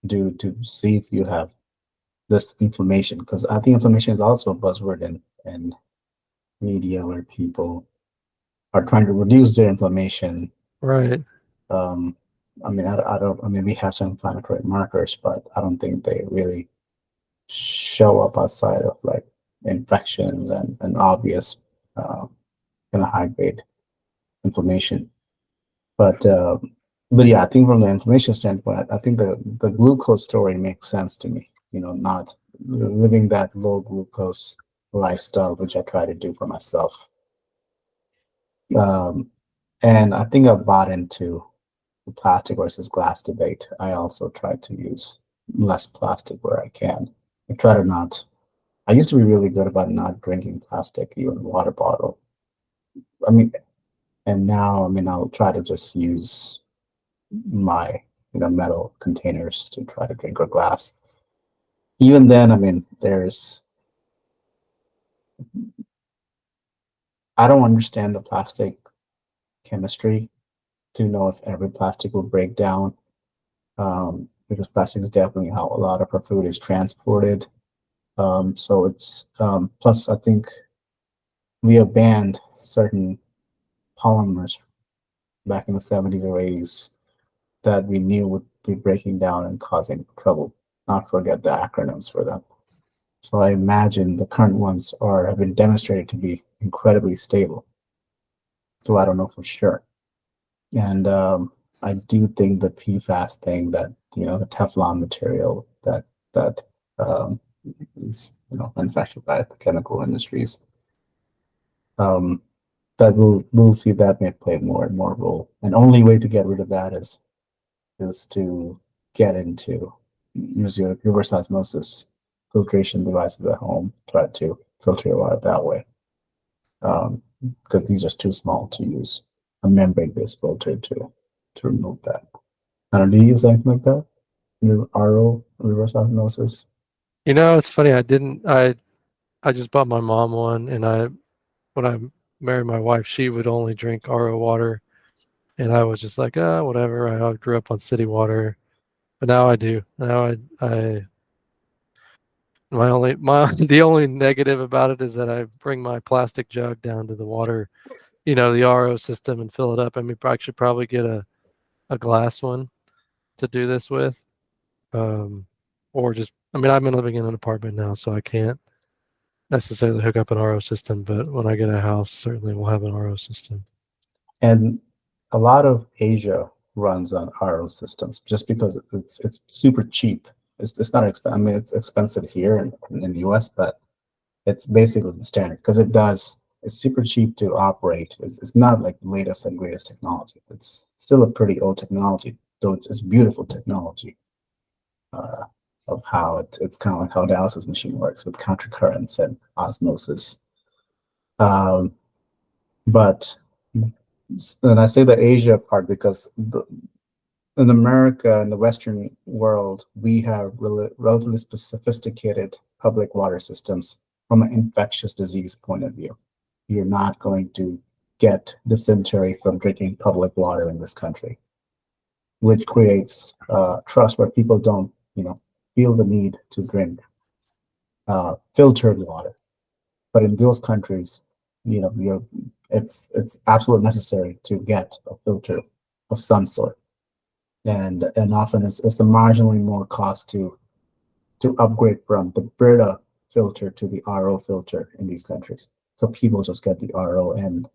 do to see if you have this inflammation, because I think inflammation is also a buzzword in media where people are trying to reduce their inflammation. Right. Um, I don't. I mean, we have some inflammatory markers, but I don't think they really show up outside of like infections and obvious uh, kind of high grade inflammation. But yeah, I think from the inflammation standpoint, I think the glucose story makes sense to me. Not living that low glucose lifestyle, which I try to do for myself. And I think I've bought into the plastic versus glass debate. I also try to use less plastic where I can. I try to not. I used to be really good about not drinking plastic, even water bottle. I mean, and now, I'll try to just use my, metal containers to try to drink, or glass. Even then, I don't understand the plastic chemistry to know if every plastic will break down, because plastic is definitely how a lot of our food is transported. So it's plus I think we have banned certain polymers back in the 70s or 80s that we knew would be breaking down and causing trouble. Not forget the acronyms for them. So I imagine the current ones have been demonstrated to be incredibly stable. So I don't know for sure. And I do think the PFAS thing, that the Teflon material that that is manufactured by the chemical industries. That we'll see that may play more and more role. And only way to get rid of that is to get into use your reverse osmosis filtration devices at home. Try to filter your water that way, because these are too small to use a membrane-based filter to remove that. I don't know, do you use anything like that? Your RO, reverse osmosis? It's funny. I just bought my mom one, and when I married my wife, she would only drink RO water, and I was just like, whatever. I grew up on city water, but now I do. Now I the only negative about it is that I bring my plastic jug down to the water, the RO system, and fill it up. I mean, I should probably get a glass one to do this with, or just. I mean, I've been living in an apartment now, so I can't necessarily hook up an RO system, but when I get a house, certainly we'll have an RO system. And a lot of Asia runs on RO systems just because it's super cheap. It's not expensive. I mean, it's expensive here in the US, but it's basically the standard because it's super cheap to operate. It's not like the latest and greatest technology. It's still a pretty old technology, though it's beautiful technology. Of how it's kind of like how dialysis machine works with countercurrents and osmosis. But and I say the Asia part because in America, in the Western world, we have relatively sophisticated public water systems from an infectious disease point of view. You're not going to get dysentery from drinking public water in this country, which creates trust where people don't, feel the need to drink filtered water. But in those countries, it's absolutely necessary to get a filter of some sort, and often it's a marginally more cost to upgrade from the Brita filter to the RO filter in these countries. So people just get the RO, and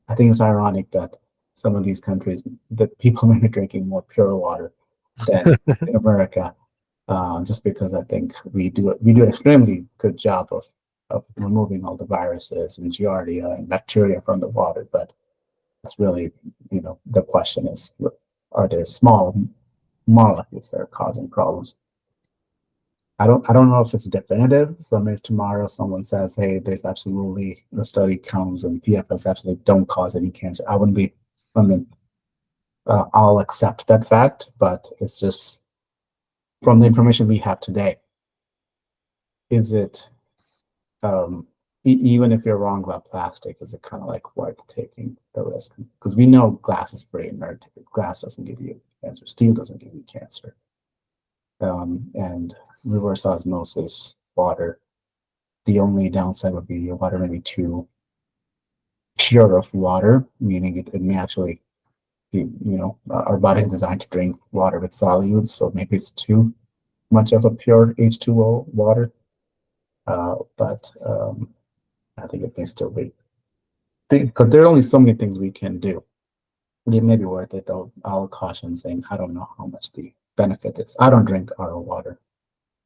I think it's ironic that some of these countries that people may be drinking more pure water than in America, just because I think we do an extremely good job of removing all the viruses and giardia and bacteria from the water. But it's really, the question is, are there small molecules that are causing problems? I don't know if it's definitive. So if tomorrow someone says, hey, there's absolutely the study comes and PFS absolutely don't cause any cancer, I wouldn't be, I mean, I'll accept that fact, but it's just from the information we have today, is it, even if you're wrong about plastic, is it kind of like worth taking the risk? Because we know glass is pretty inert. Glass doesn't give you cancer. Steel doesn't give you cancer. And reverse osmosis water, the only downside would be your water may be too pure of water, meaning it may actually be, our body is designed to drink water with solutes, so maybe it's too much of a pure H2O water. But I think it may still be, because there are only so many things we can do. It may be worth it, though. I'll caution saying I don't know how much the benefit is. I don't drink RO water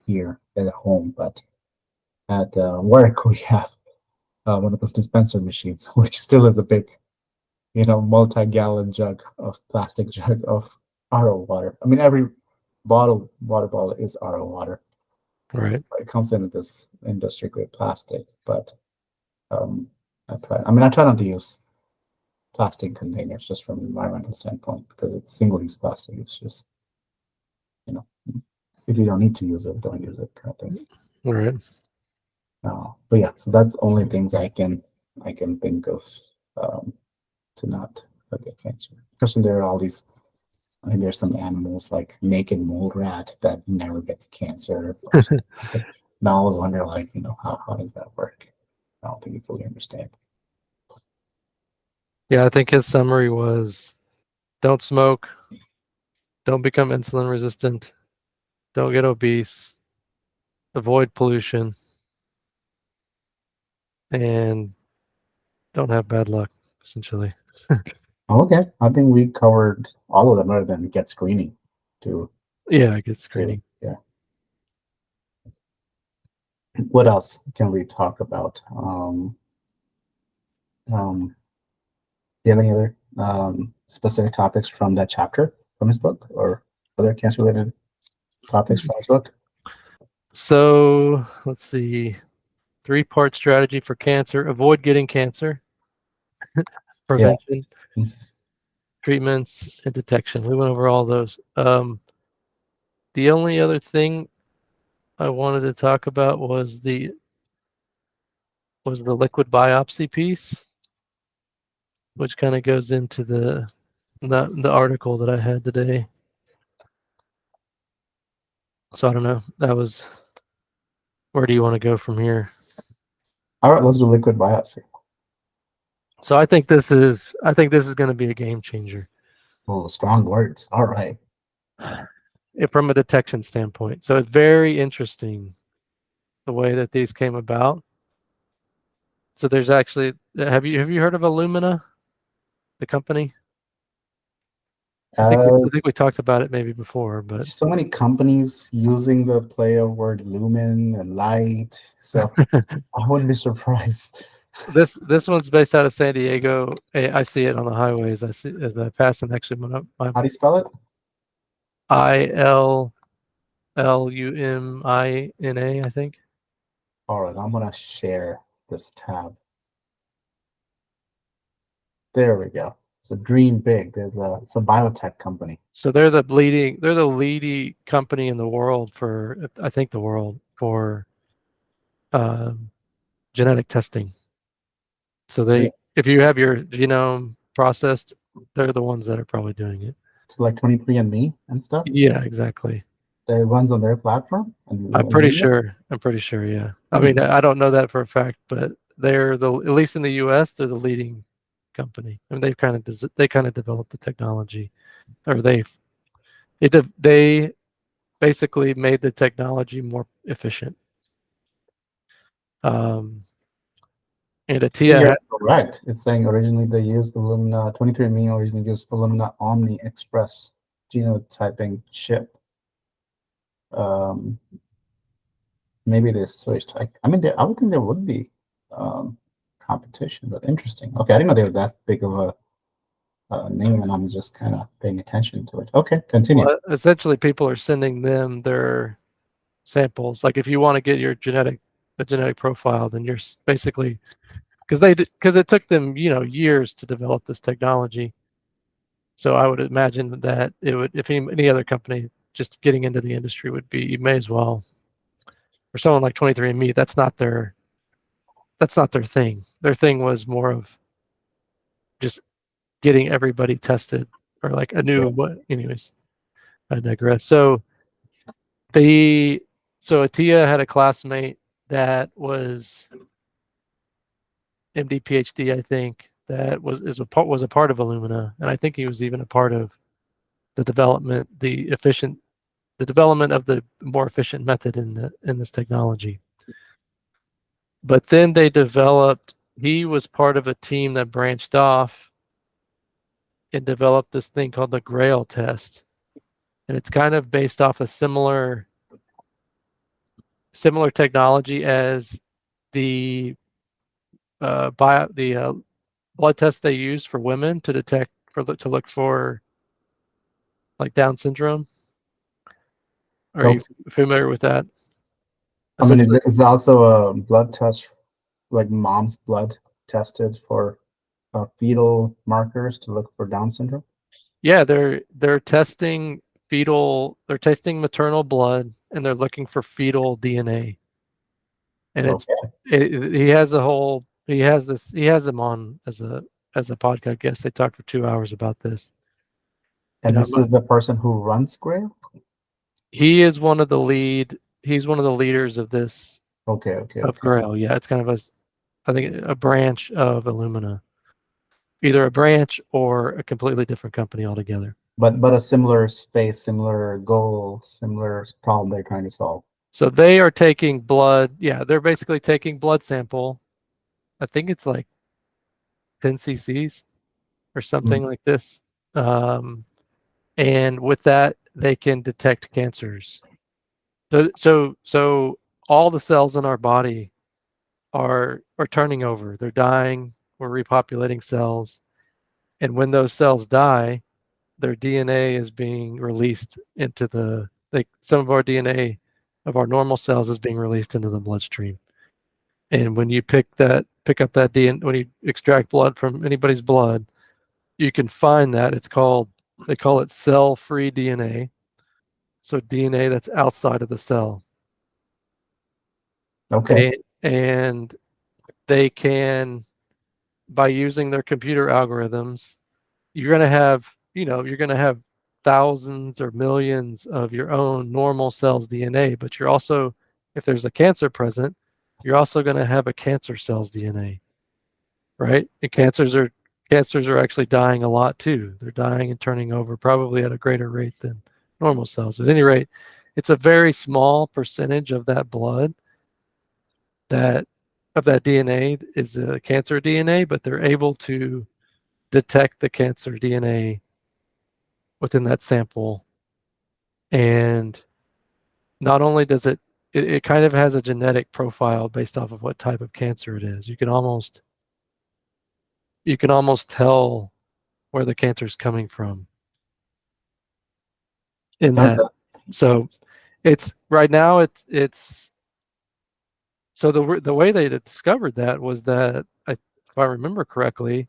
here at home, but at work we have one of those dispenser machines, which still is a big, multi-gallon plastic jug of RO water. I mean, every water bottle is RO water. Right. It comes in this industry grade plastic, but I try not to use plastic containers just from an environmental standpoint because it's single-use plastic. It's just, if you don't need to use it, don't use it, kind of thing. Right. But yeah, so that's only things I can think of to not get cancer. Especially there are all these. I mean, there's some animals like naked mole rat that never gets cancer. Now I was wondering, like, how does that work? I don't think you fully understand. Yeah, I think his summary was don't smoke, don't become insulin resistant, don't get obese, avoid pollution, and don't have bad luck, essentially. Okay, I think we covered all of them other than get screening to Yeah, I get screening. yeah. What else can we talk about? Do you have any other specific topics from that chapter from his book, or other cancer-related topics from his book? So let's see. 3-part strategy for cancer: avoid getting cancer, Yeah. prevention, treatments, and detection. We went over all those. The only other thing I wanted to talk about was the liquid biopsy piece, which kind of goes into the article that I had today. So I don't know. That was, where do you want to go from here? All right, let's do liquid biopsy. So I think this is going to be a game changer. Oh, strong words. All right. From a detection standpoint. So it's very interesting the way that these came about. So there's actually, have you heard of Illumina, the company? I think we talked about it maybe before, but So many companies using the play of word lumen and light. So I wouldn't be surprised. this one's based out of San Diego. I see it on the highways. I see as I pass, and actually How do you spell it? ILLUMINA, I think. All right, I'm gonna share this tab. There we go. So dream big. It's a biotech company. So they're the leading company in the world for, I think, the world for genetic testing. So Yeah. if you have your genome processed, they're the ones that are probably doing it. So like 23andMe and stuff. Yeah, exactly. That runs on their platform. I'm pretty sure. Yeah. I mean, I don't know that for a fact, but they're at least in the U.S., they're the leading company. I mean, they kind of developed the technology, or they basically made the technology more efficient. And Attia You're correct. It's saying originally they used Illumina. 23andMe originally used Illumina Omni Express genotyping chip. Maybe they switched. I mean, I would think there would be competition, but interesting. Okay, I didn't know they were that big of a name, and I'm just kind of paying attention to it. Okay, continue. well, essentially, people are sending them their samples. Like if you want to get the genetic profile, then you're basically, because it took them years to develop this technology. So I would imagine that it would, if any other company just getting into the industry would be, you may as well, for someone like 23andMe, that's not their thing. Their thing was more of just getting everybody tested, or like a new, what, anyways, I digress. So Attia had a classmate that was MD PhD, I think, that was a part of Illumina, and I think he was even a part of the development of the more efficient method in this technology. But then he was part of a team that branched off and developed this thing called the Grail test, and it's kind of based off a similar technology as the blood test they use for women to look for like Down syndrome. Are you familiar with that? I mean, is also a blood test, like mom's blood tested for fetal markers to look for Down syndrome? Yeah, they're testing maternal blood, and they're looking for fetal DNA. And he has them on as a podcast guest. They talked for 2 hours about this. And this is the person who runs Grail? He's one of the leaders of this. Okay. Of Grail. Yeah, it's kind of I think a branch of Illumina. Either a branch or a completely different company altogether. But a similar space, similar goal, similar problem they're trying to solve. So they are taking blood. Yeah, they're basically taking blood sample. I think it's like 10 cc's or something like this. And with that, they can detect cancers. So all the cells in our body are turning over. They're dying. We're repopulating cells. And when those cells die, their DNA is being released into the, like some of our DNA of our normal cells is being released into the bloodstream. And when you pick up that DNA, when you extract blood from anybody's blood, you can find that they call it cell-free DNA. So DNA that's outside of the cell. Okay. And they can, by using their computer algorithms, you're going to have thousands or millions of your own normal cells DNA, but you're also, if there's a cancer present, you're also going to have a cancer cell's DNA, right? And cancers are actually dying a lot too. They're dying and turning over probably at a greater rate than normal cells. But at any rate, it's a very small percentage of that blood that DNA is a cancer DNA, but they're able to detect the cancer DNA within that sample. And not only does it kind of has a genetic profile based off of what type of cancer it is. You can almost tell where the cancer is coming from in that. So it's right now it's so the way they discovered that was that, if I remember correctly,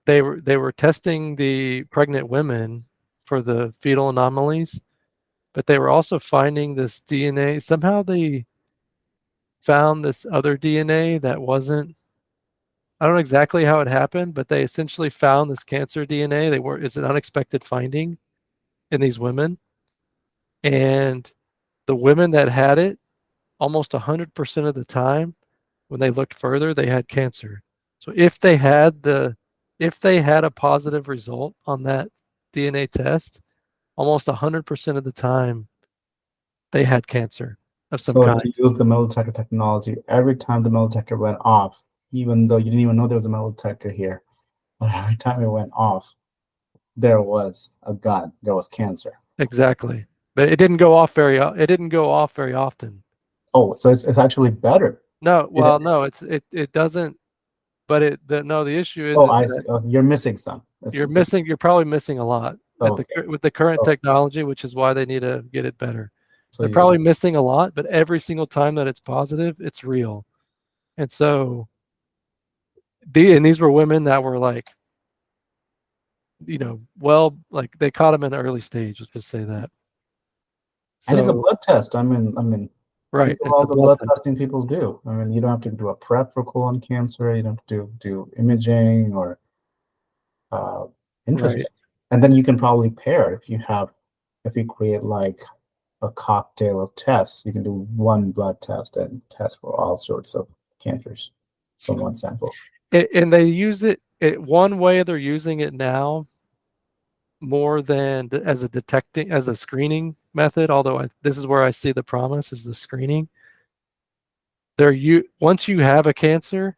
they were testing the pregnant women for the fetal anomalies, but they were also finding this DNA. Somehow they found this other DNA that wasn't, I don't know exactly how it happened, but they essentially found this cancer DNA. It's an unexpected finding in these women. And the women that had it, almost 100% of the time, when they looked further, they had cancer. So if they had a positive result on that DNA test, almost 100% of the time they had cancer of some So kind. to use the metal detector technology, every time the metal detector went off, even though you didn't even know there was a metal detector here, but every time it went off, there was a gun, there was cancer. Exactly. But it didn't go off very often. Oh, so it's actually better. No, It, well, no, it doesn't, but the issue oh, is I that see. Oh, you're missing some. you're probably missing a lot Okay. with the current Oh, technology, which is why they need to get it better. so They're you probably missing a lot, but every single time that it's positive, it's real. And so these were women that were like, like they caught them in the early stage, let's just say that. and it's a So, blood test. I mean, right, think of it's all a the blood blood test. testing people do. I mean, you don't have to do a prep for colon cancer. You don't have to do imaging or uh, Right. interesting. And then you can probably pair if you create like a cocktail of tests. You can do one blood test and test for all sorts of cancers from one sample. And they use one way they're using it now more than as a screening method, although this is where I see the promise, is the screening. Once you have a cancer,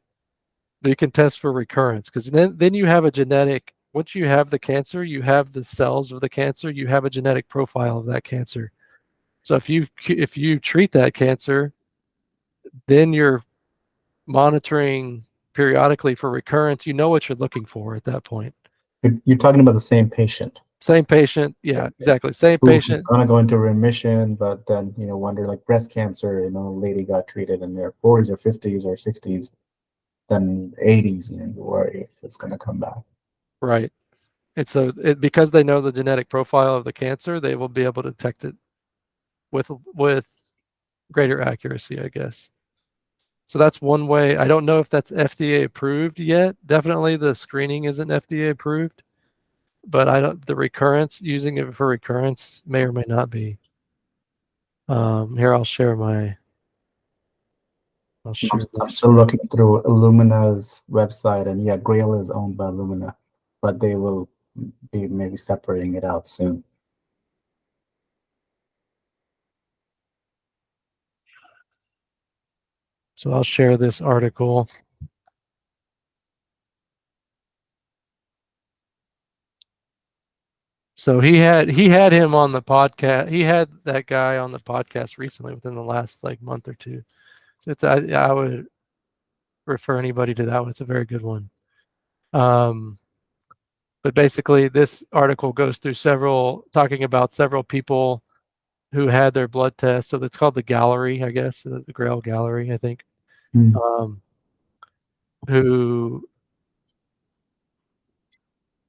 they can test for recurrence, because then you have a genetic, once you have the cancer, you have the cells of the cancer, you have a genetic profile of that cancer. So if you treat that cancer, then you're monitoring periodically for recurrence. You know what you're looking for at that point. You're talking about the same patient. Same patient. Same Yeah, patient. exactly. Same Who's patient. gonna go into remission, but then wonder like breast cancer. Lady got treated in their 40s or 50s or 60s, then 80s. You worry if it's gonna come back. Right. And so because they know the genetic profile of the cancer, they will be able to detect it with greater accuracy, I guess. So that's one way. I don't know if that's FDA approved yet. Definitely the screening isn't FDA approved, but using it for recurrence may or may not be. Here, I'll share I'm this. still looking through Illumina's website, and yeah, Grail is owned by Illumina, but they will be maybe separating it out soon. So I'll share this article. So he had him on the podcast. He had that guy on the podcast recently within the last like month or two. So I would refer anybody to that one. It's a very good one. But basically, this article goes through talking about several people who had their blood tests. So it's called the Gallery, I guess, the Grail Gallery, I think. Who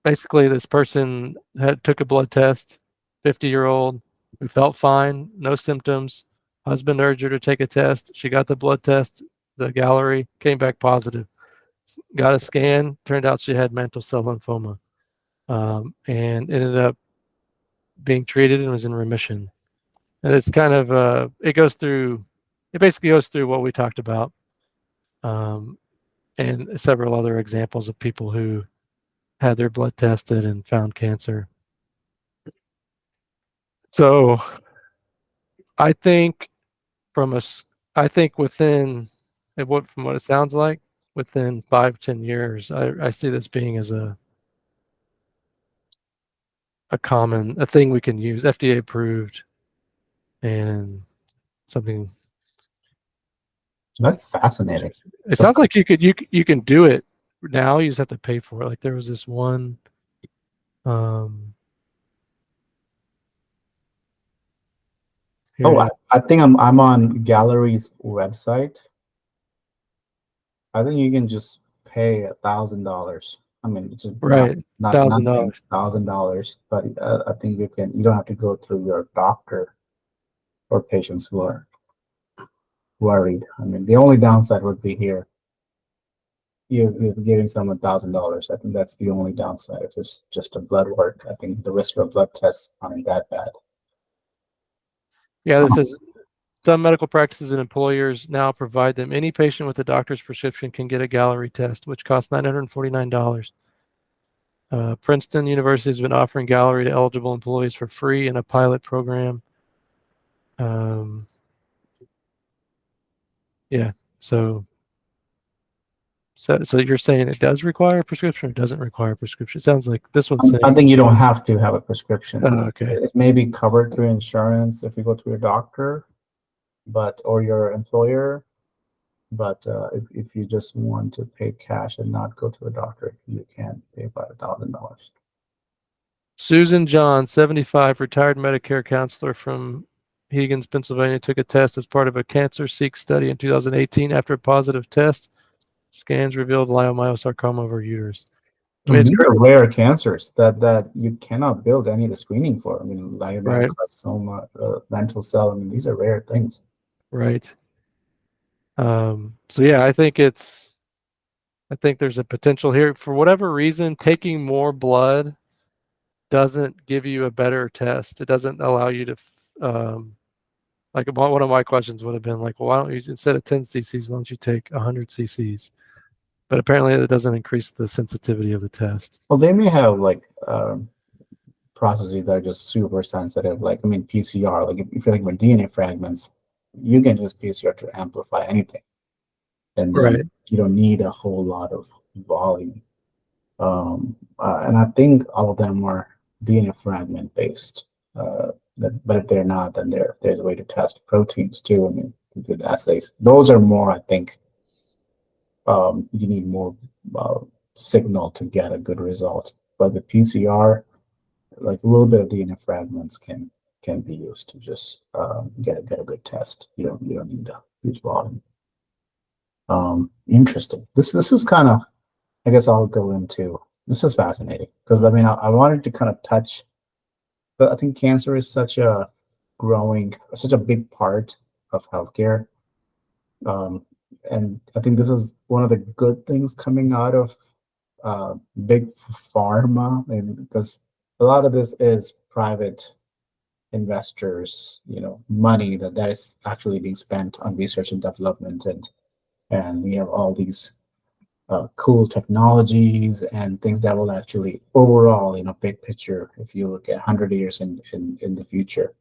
basically this person took a blood test, 50-year-old who felt fine, no symptoms. Husband urged her to take a test. She got the blood test, the Gallery, came back positive. Got a scan, turned out she had mantle cell lymphoma, and ended up being treated and was in remission. And it's kind of it basically goes through what we talked about, and several other examples of people who had their blood tested and found cancer. So I think from within from what it sounds like, within 5-10 years, I see this being as a thing we can use, FDA approved, and something. That's fascinating. It sounds like you can do it now. You just have to pay for it. Like there was this one. I think I'm on Gallery's website. I think you can just pay $1,000. I mean, it's just right, not $1,000. $1,000, but I think you don't have to go through your doctor or patients who are worried. I mean, the only downside would be here. You're giving someone $1,000. I think that's the only downside. If it's just a blood work, I think the risk for a blood test aren't that bad. Yeah, this is some medical practices and employers now provide them. Any patient with a doctor's prescription can get a Gallery test, which costs $949. Princeton University has been offering Gallery to eligible employees for free in a pilot program. Yeah, so you're saying it does require a prescription or doesn't require a prescription? It sounds like this one's saying. I think you don't have to have a prescription. Okay. It may be covered through insurance if you go to your doctor, or your employer. But if you just want to pay cash and not go to a doctor, you can pay about $1,000. Susan John, 75, retired Medicare counselor from Higgins, Pennsylvania, took a test as part of a cancer-seek study in 2018. After a positive test, scans revealed leiomyosarcoma of her uterus. I mean, these are rare cancers that you cannot build any of the screening for. I mean, leiomyosarcoma, mantle cell. I mean, these are rare things. Right. So yeah, I think there's a potential here. For whatever reason, taking more blood doesn't give you a better test. It doesn't allow you to, like one of my questions would have been like, well, why don't you, instead of 10 cc's, why don't you take 100 cc's? But apparently it doesn't increase the sensitivity of the test. Well, they may have like processes that are just super sensitive. Like, I mean, PCR, like if you're like with DNA fragments, you can use PCR to amplify anything. And then you don't need a whole lot of volume. And I think all of them are DNA fragment based. But if they're not, then there's a way to test proteins too. I mean, with assays, those are more, I think, you need more signal to get a good result. But the PCR, like a little bit of DNA fragments can be used to just get a good test. You don't need a huge volume. Interesting. This is kind of, I guess I'll go into. This is fascinating because I mean I wanted to kind of touch, but I think cancer is such a big part of healthcare, and I think this is one of the good things coming out of big pharma, and because a lot of this is private investors, money that is actually being spent on research and development, and we have all these cool technologies and things that will actually overall, big picture, if you look at 100 years in the future,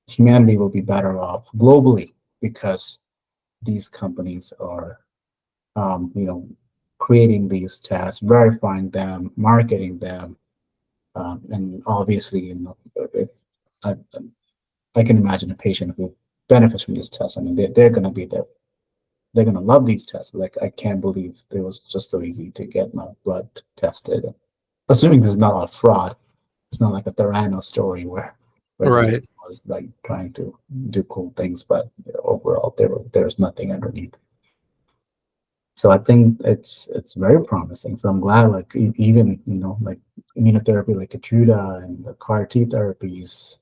humanity will be better off globally because these companies are, creating these tests, verifying them, marketing them, And obviously, if I, I can imagine a patient who benefits from this test. I mean, they're going to be there. They're going to love these tests. Like, I can't believe it was just so easy to get my blood tested. Assuming this is not a fraud, it's not like a Theranos story where the Right. was like trying to do cool things, but overall there's nothing underneath. So I think it's very promising. So I'm glad, like, even like immunotherapy, like Keytruda and the CAR T therapies,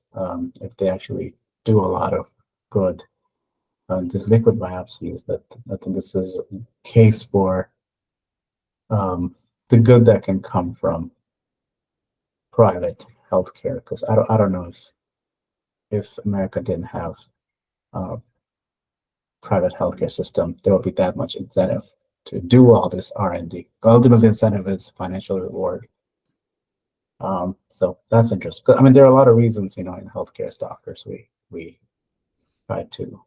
if they actually do a lot of good, these liquid biopsies, that I think this is a case for the good that can come from private healthcare. Because I don't know if America didn't have a private healthcare system, there would be that much incentive to do all this R&D. Ultimately, incentive is financial reward. So that's interesting. I mean, there are a lot of reasons, in healthcare as doctors, we try to,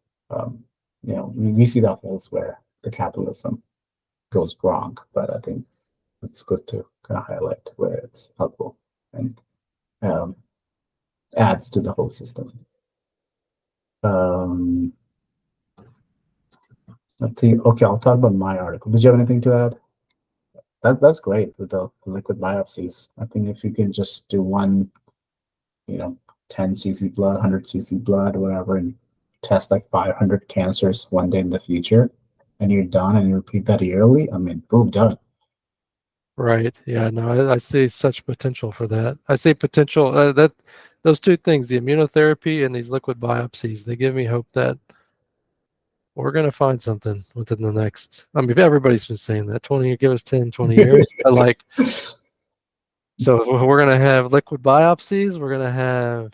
we see that elsewhere, the capitalism goes wrong, but I think it's good to kind of highlight where it's helpful and um, adds to the whole system. Um, let's see. Okay, I'll talk about my article. Did you have anything to add? That's great with the liquid biopsies. I think if you can just do one, 10 cc blood, 100 cc blood, whatever, and test like 500 cancers one day in the future, and you're done, and you repeat that yearly, I mean, boom, done. Right. Yeah. No, I see such potential for that. I see potential that those two things, the immunotherapy and these liquid biopsies, they give me hope that we're going to find something within the next. I mean, everybody's been saying that 20, give us 10, 20 years. But like, so we're going to have liquid biopsies. We're going to have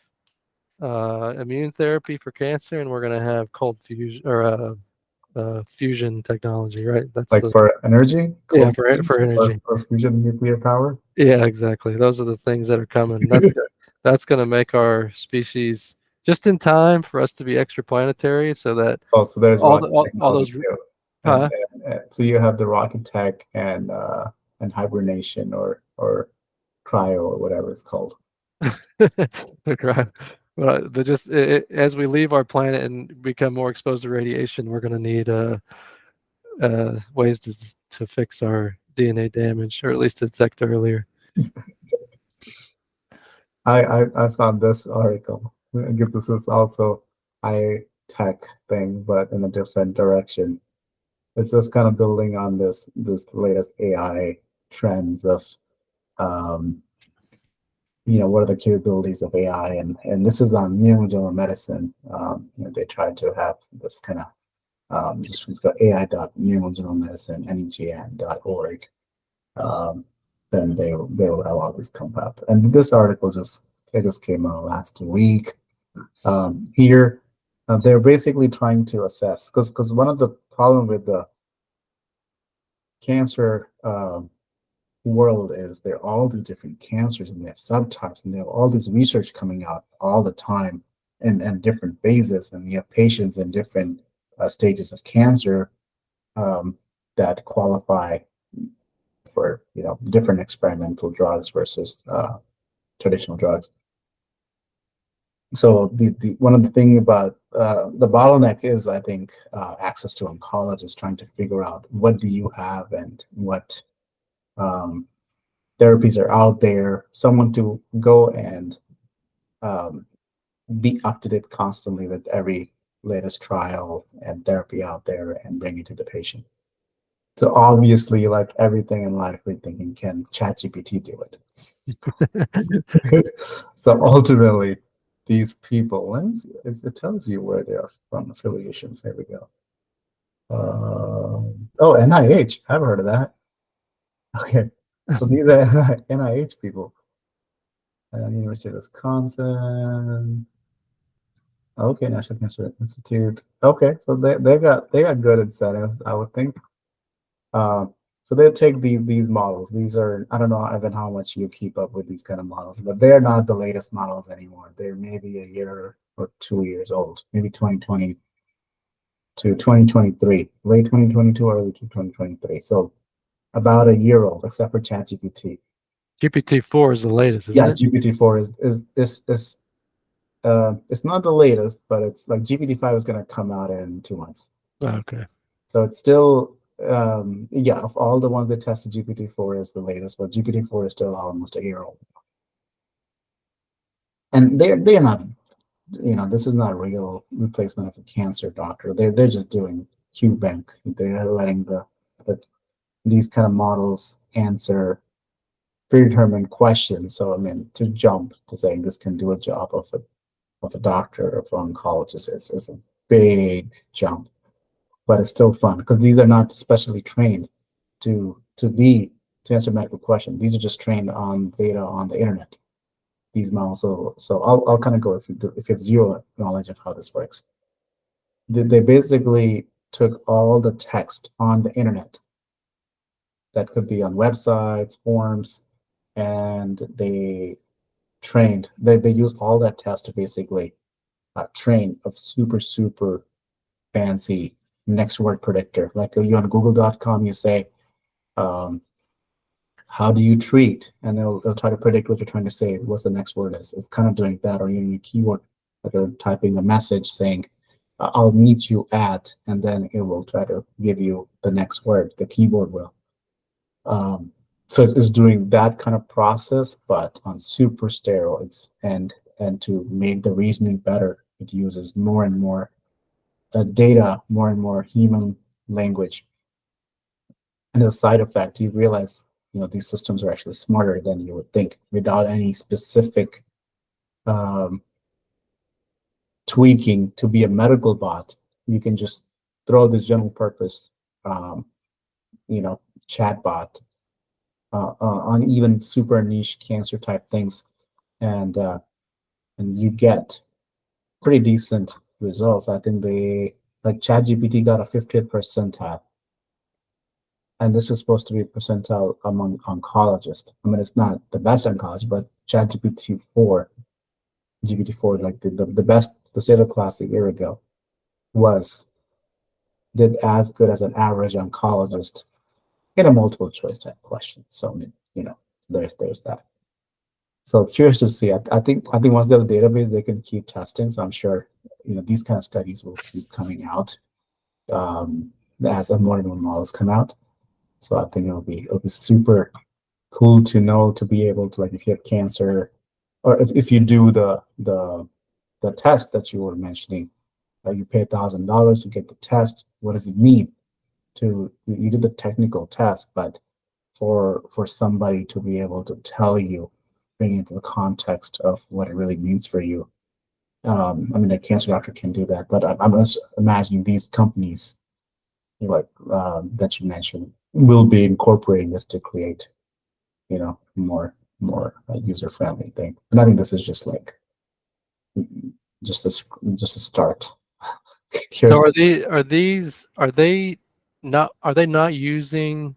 immune therapy for cancer, and we're going to have cold fusion or fusion technology, right? That's Like for energy, yeah, cold for energy. or fusion nuclear power. Yeah, exactly. Those are the things that are coming. That's going to make our species just in time for us to be extraplanetary, so that Oh, so there's rocket all technology those too, huh? and so you have the rocket tech and hibernation or cryo or whatever it's called. But just as we leave our planet and become more exposed to radiation, we're going to need ways to fix our DNA damage, or at least detect earlier. I found this article. I guess this is also high tech thing, but in a different direction. It's just kind of building on this latest AI trends of um, what are the capabilities of AI, and this is on neurogeneral medicine. They tried to have this kind of just go ai.neurogeneralmedicine, negm.org. Um, then they will have all this come up. And this article just came out last week. Here, they're basically trying to assess because one of the problem with the cancer world is there are all these different cancers and they have subtypes and they have all this research coming out all the time and different phases, and you have patients in different stages of cancer that qualify for different experimental drugs versus traditional drugs. So the one of the thing about the bottleneck is, I think, access to oncologists, trying to figure out what do you have and what um, therapies are out there, someone to go and um, be up to date constantly with every latest trial and therapy out there and bring it to the patient. So obviously, like everything in life, we're thinking, can ChatGPT do it? So ultimately, these people, it tells you where they are from, affiliations. Here we go. Oh, NIH. I've heard of that. Okay, so these are NIH people. University of Wisconsin. Okay, National Cancer Institute. Okay, so they got good incentives, I would think. Uh, so they'll take these models. These are, I don't know, Evan, how much you keep up with these kind of models, but they're not the latest models anymore. They're maybe a year or 2 years old, maybe 2020 to 2023, late 2022, early 2023. So about a year old, except for ChatGPT. GPT-4 is the latest, isn't Yeah, it? GPT-4 it's not the latest, but it's like GPT-5 is going to come out in 2 months. Okay. So it's still, yeah, of all the ones they tested, GPT-4 is the latest, but GPT-4 is still almost a year old. And they're not, this is not a real replacement of a cancer doctor. They're just doing QBank. They're letting these kind of models answer predetermined questions. So I mean, to jump to saying this can do a job of a doctor or of an oncologist is a big jump, but it's still fun because these are not specially trained to answer medical questions. These are just trained on data on the internet. These models. So I'll kind of go if you have zero knowledge of how this works. They basically took all the text on the internet that could be on websites, forums, and they use all that text to basically train a super fancy next word predictor. Like you on google.com, you say, how do you treat? And it'll try to predict what you're trying to say, what's the next word is. It's kind of doing that, or using a keyword, like you're typing a message saying, I'll meet you at, and then it will try to give you the next word, the keyboard will. So it's doing that kind of process, but on super steroids. And to make the reasoning better, it uses more and more data, more and more human language. And as a side effect, you realize, these systems are actually smarter than you would think without any specific tweaking to be a medical bot. You can just throw this general purpose, chat bot on even super niche cancer type things, and you get pretty decent results. I think ChatGPT got a 50th percentile, and this is supposed to be a percentile among oncologists. I mean, it's not the best oncology, but GPT-4, like the best, the state of class a year ago did as good as an average oncologist in a multiple choice type question. So I mean, there's that. So curious to see. I think once they have a database, they can keep testing. So I'm sure these kind of studies will keep coming out as more and more models come out. So I think it'll be super cool to know, to be able to, like, if you have cancer, or if you do the test that you were mentioning, you pay $1,000 to get the test. What does it mean? You did the technical test, but for somebody to be able to tell you, bring into the context of what it really means for you. I mean, a cancer doctor can do that, but I'm just imagining these companies, like that you mentioned, will be incorporating this to create, more user friendly thing. And I think this is just like just a start. So are they not using?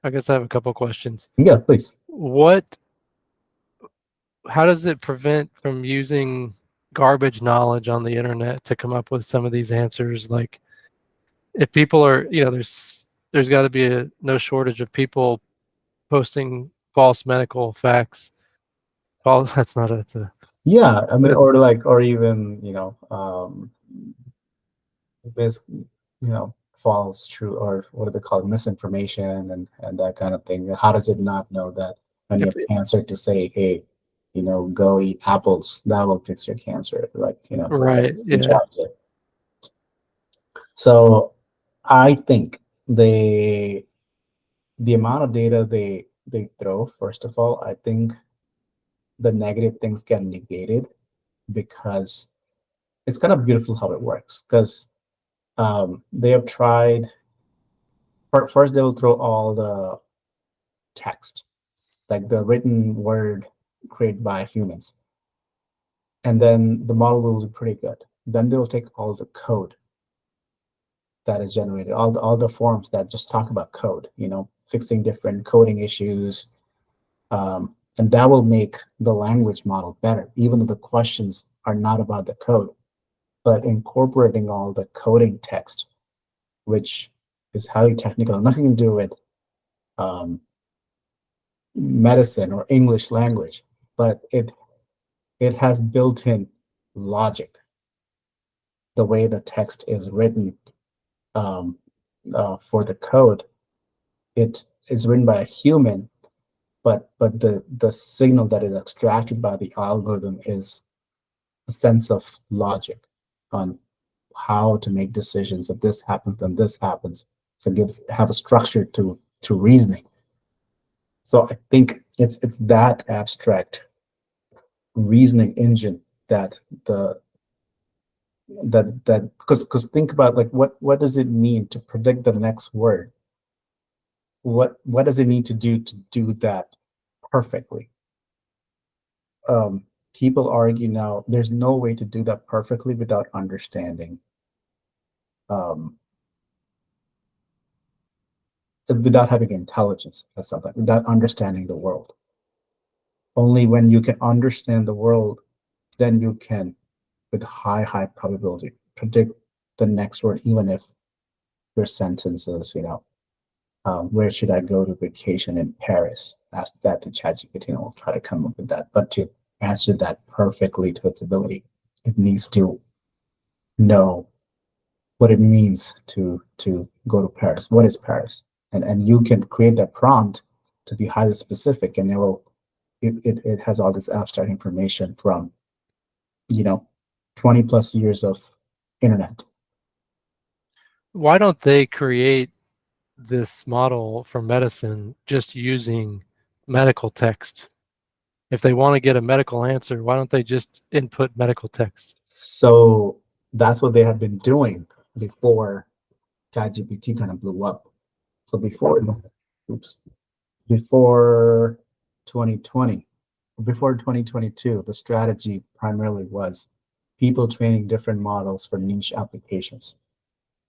I guess I have a couple questions. Yeah, please. How does it prevent from using garbage knowledge on the internet to come up with some of these answers? Like, if people are, there's got to be no shortage of people posting false medical facts. That's not it's a Yeah, I mean, it's, or even this, false, true, or what do they call it, misinformation, and that kind of thing. How does it not know that when you if have cancer to say, hey, go eat apples, that will fix your cancer? Like, right, that's the yeah. job there. So I think the amount of data they throw, first of all, I think the negative things get negated, because it's kind of beautiful how it works. Because they have tried. First, they will throw all the text, like the written word created by humans, and then the model will be pretty good. Then they'll take all the code that is generated, all the forms that just talk about code, fixing different coding issues, and that will make the language model better, even though the questions are not about the code, but incorporating all the coding text, which is highly technical, nothing to do with medicine or English language, but it has built-in logic. The way the text is written um, for the code, it is written by a human, but the signal that is extracted by the algorithm is a sense of logic on how to make decisions. If this happens, then this happens. So it gives have a structure to reasoning. So I think it's that abstract reasoning engine that the that because think about like what does it mean to predict the next word? What does it need to do that perfectly? People argue now there's no way to do that perfectly without understanding um, without having intelligence as something, without understanding the world. Only when you can understand the world, then you can, with high probability, predict the next word, even if your sentence is, where should I go to vacation in Paris? Ask that to ChatGPT and we'll try to come up with that. But to answer that perfectly to its ability, it needs to know what it means to go to Paris. What is Paris? And you can create that prompt to be highly specific, and it has all this abstract information from 20 plus years of internet. Why don't they create this model for medicine just using medical text? If they want to get a medical answer, why don't they just input medical text? So that's what they had been doing before ChatGPT kind of blew up. So oops, before 2020, before 2022, the strategy primarily was people training different models for niche applications.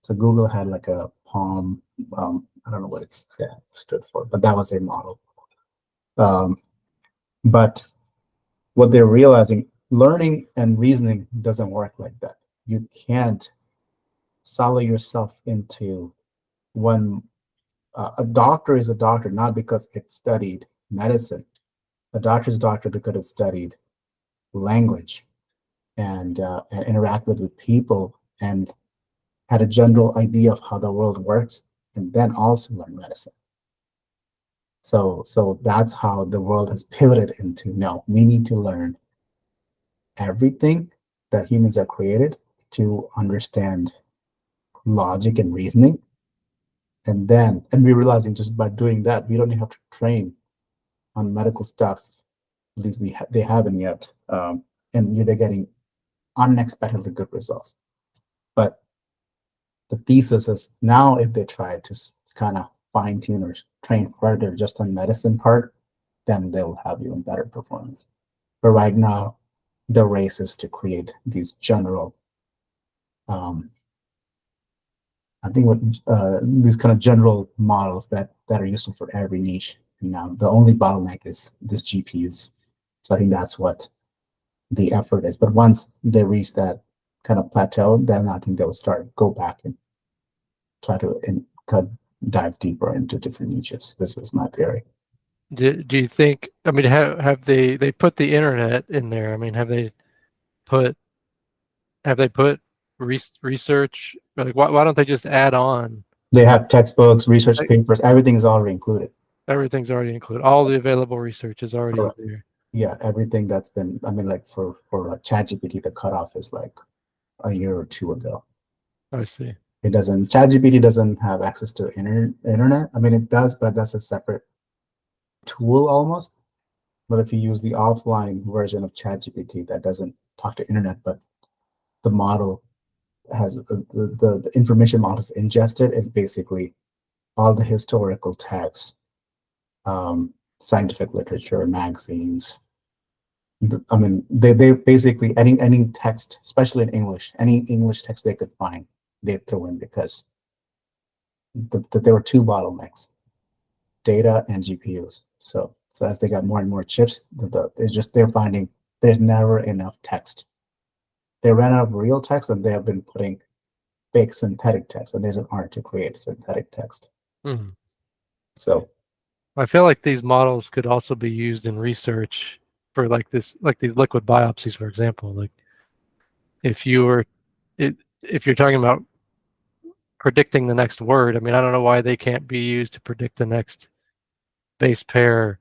So Google had like a Palm, I don't know what it stood for, but that was their model. Um, but what they're realizing, learning and reasoning doesn't work like that. You can't silo yourself into one. A doctor is a doctor not because it studied medicine. A doctor is a doctor because it studied language and interacted with people and had a general idea of how the world works, and then also learn medicine. So that's how the world has pivoted into no, we need to learn everything that humans have created to understand logic and reasoning. And we're realizing just by doing that, we don't even have to train on medical stuff. At least they haven't yet. And they're getting unexpectedly good results. But the thesis is now if they try to kind of fine tune or train further just on medicine part, then they'll have even better performance. But right now, the race is to create these general, I think what these kind of general models that are useful for every niche. Now, the only bottleneck is this GPUs. So I think that's what the effort is. But once they reach that kind of plateau, then I think they'll go back and try to dive deeper into different niches. This is my theory. Do you think, I mean, have they put the internet in there? I mean, put have they put research? Like, why don't they just add on? They have textbooks, research Like, papers, everything is already included. everything's already included. All the available research is already Correct. there. Yeah, everything that's been, I mean, like for like ChatGPT, the cutoff is like a year or two ago. I see. It doesn't, ChatGPT doesn't have access to internet. I mean, it does, but that's a separate tool almost. But if you use the offline version of ChatGPT that doesn't talk to internet, but the model has the information model is ingested is basically all the historical texts, scientific literature, magazines. I mean, they basically any text, especially in English, any English text they could find, they throw in because there were two bottlenecks: data and GPUs. So as they got more and more chips, they're finding there's never enough text. They ran out of real text, and they have been putting fake synthetic text, and there's an art to create synthetic text. Mhm. So I feel like these models could also be used in research for like these liquid biopsies, for example. Like if you were, if you're talking about predicting the next word, I mean, I don't know why they can't be used to predict the next base pair.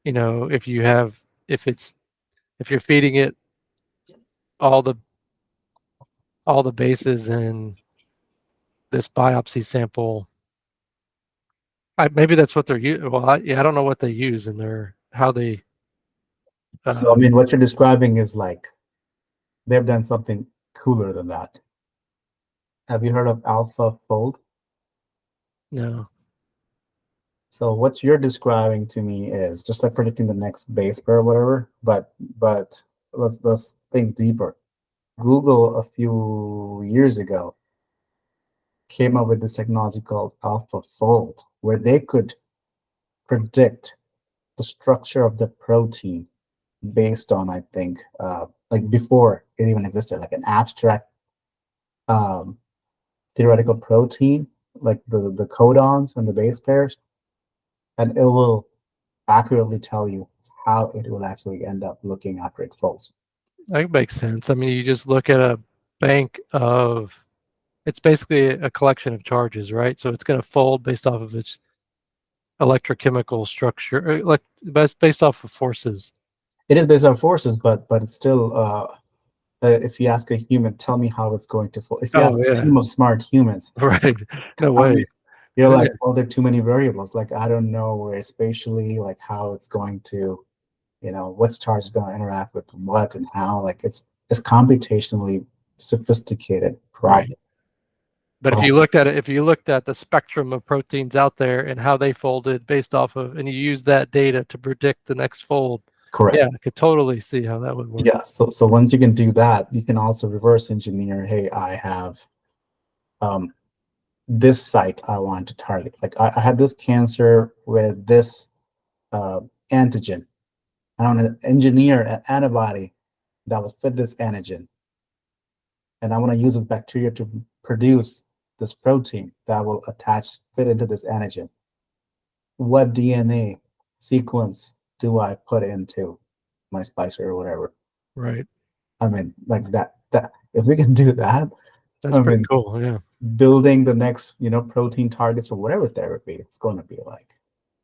You know, if you have, if you're feeding it all the bases in this biopsy sample, maybe that's what they're using. Well, I don't know what they use in their how they. So I mean, what you're describing is like they've done something cooler than that. Have you heard of AlphaFold? No. So what you're describing to me is just like predicting the next base pair or whatever, but let's think deeper. Google a few years ago came up with this technology called AlphaFold, where they could predict the structure of the protein based on, I think, like before it even existed, like an abstract um, theoretical protein, like the codons and the base pairs, and it will accurately tell you how it will actually end up looking after it folds. That makes sense. I mean, you just look at a bank of, it's basically a collection of charges, right? So it's going to fold based off of its electrochemical structure, like based off of forces. It is based on forces, but it's still, if you ask a human, tell me how it's going to fold. If you Oh ask a yeah, team of smart humans, right. No I mean, way. you're like, well, there are too many variables. Like, I don't know where spatially, like how it's going to, which charge is going to interact with what and how. Like, it's computationally sophisticated Right. problem. But if But you looked at it, if you looked at the spectrum of proteins out there and how they folded based off of, and you use that data to predict the next fold, correct. yeah, I could totally see how that would work. Yeah. So once you can do that, you can also reverse engineer. Hey, I have um, this site I want to target. Like I had this cancer with this uh, antigen. I want to engineer an antibody that will fit this antigen. And I want to use this bacteria to produce this protein that will fit into this antigen. What DNA sequence do I put into my splicer or whatever? Right. I mean, like that if we can do that, That's I pretty mean, cool. Yeah. building the next, protein targets for whatever therapy it's going to be like.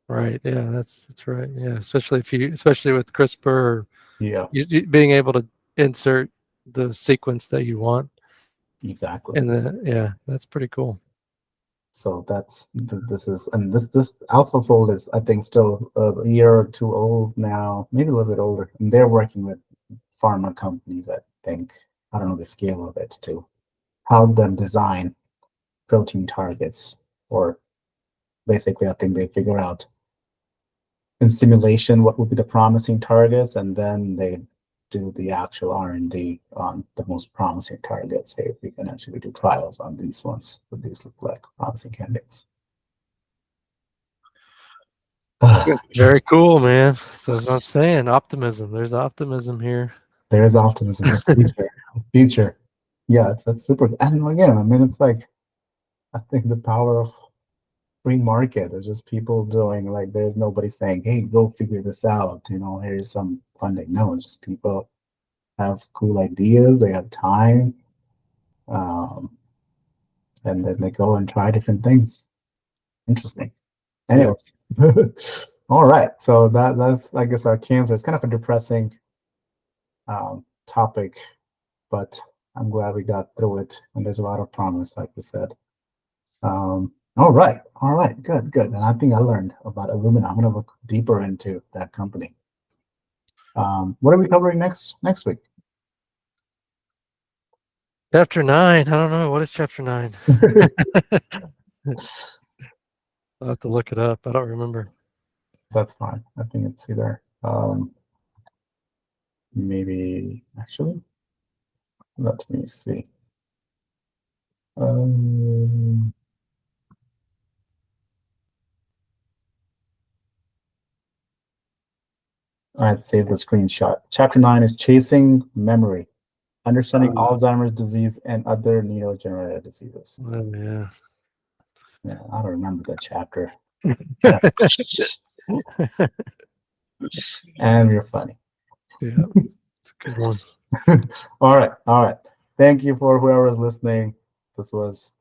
Right. Yeah. That's right. Yeah. Especially with CRISPR, Yeah, being able to insert the sequence that you want. exactly. And yeah, that's pretty cool. So this AlphaFold is, I think, still a year or two old now, maybe a little bit older, and they're working with pharma companies. I think I don't know the scale of it to help them design protein targets, or basically, I think they figure out in simulation what would be the promising targets, and then they do the actual R&D on the most promising targets. Hey, we can actually do trials on these ones, but these look like promising candidates. Very cool, man. That's what I'm saying. Optimism. There's optimism here. There is optimism for future. Future. Yeah, that's super. And again, I mean, it's like, I think the power of free market is just people doing, like, there's nobody saying, hey, go figure this out, here's some funding. No, it's just people have cool ideas, they have time, um, and then they go and try different things. Interesting. Yeah. Anyways, all right. So that's, I guess, our cancer. It's kind of a depressing topic, but I'm glad we got through it. And there's a lot of promise, like we said. All right, good. And I think I learned about Illumina. I'm going to look deeper into that company. What are we covering next week? Chapter 9. I don't know. What is chapter 9? I'll have to look it up. I don't remember. That's fine. I think it's either maybe actually. Let me see. I'd save the screenshot. Chapter 9 is Chasing Memory, Understanding Alzheimer's Disease and Other Neurodegenerative Diseases. Yeah. Yeah, I don't remember that chapter. And you're funny. Yeah, it's a good one. All right. Thank you for whoever's listening. This was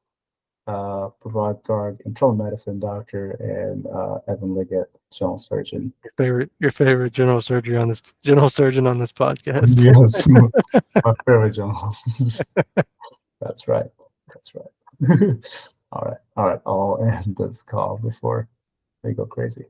Pravad Garg, internal medicine doctor, and Evan Liggett, general surgeon. Your favorite general surgeon on this podcast. Yes, my favorite general. That's right. All right. I'll end this call before they go crazy.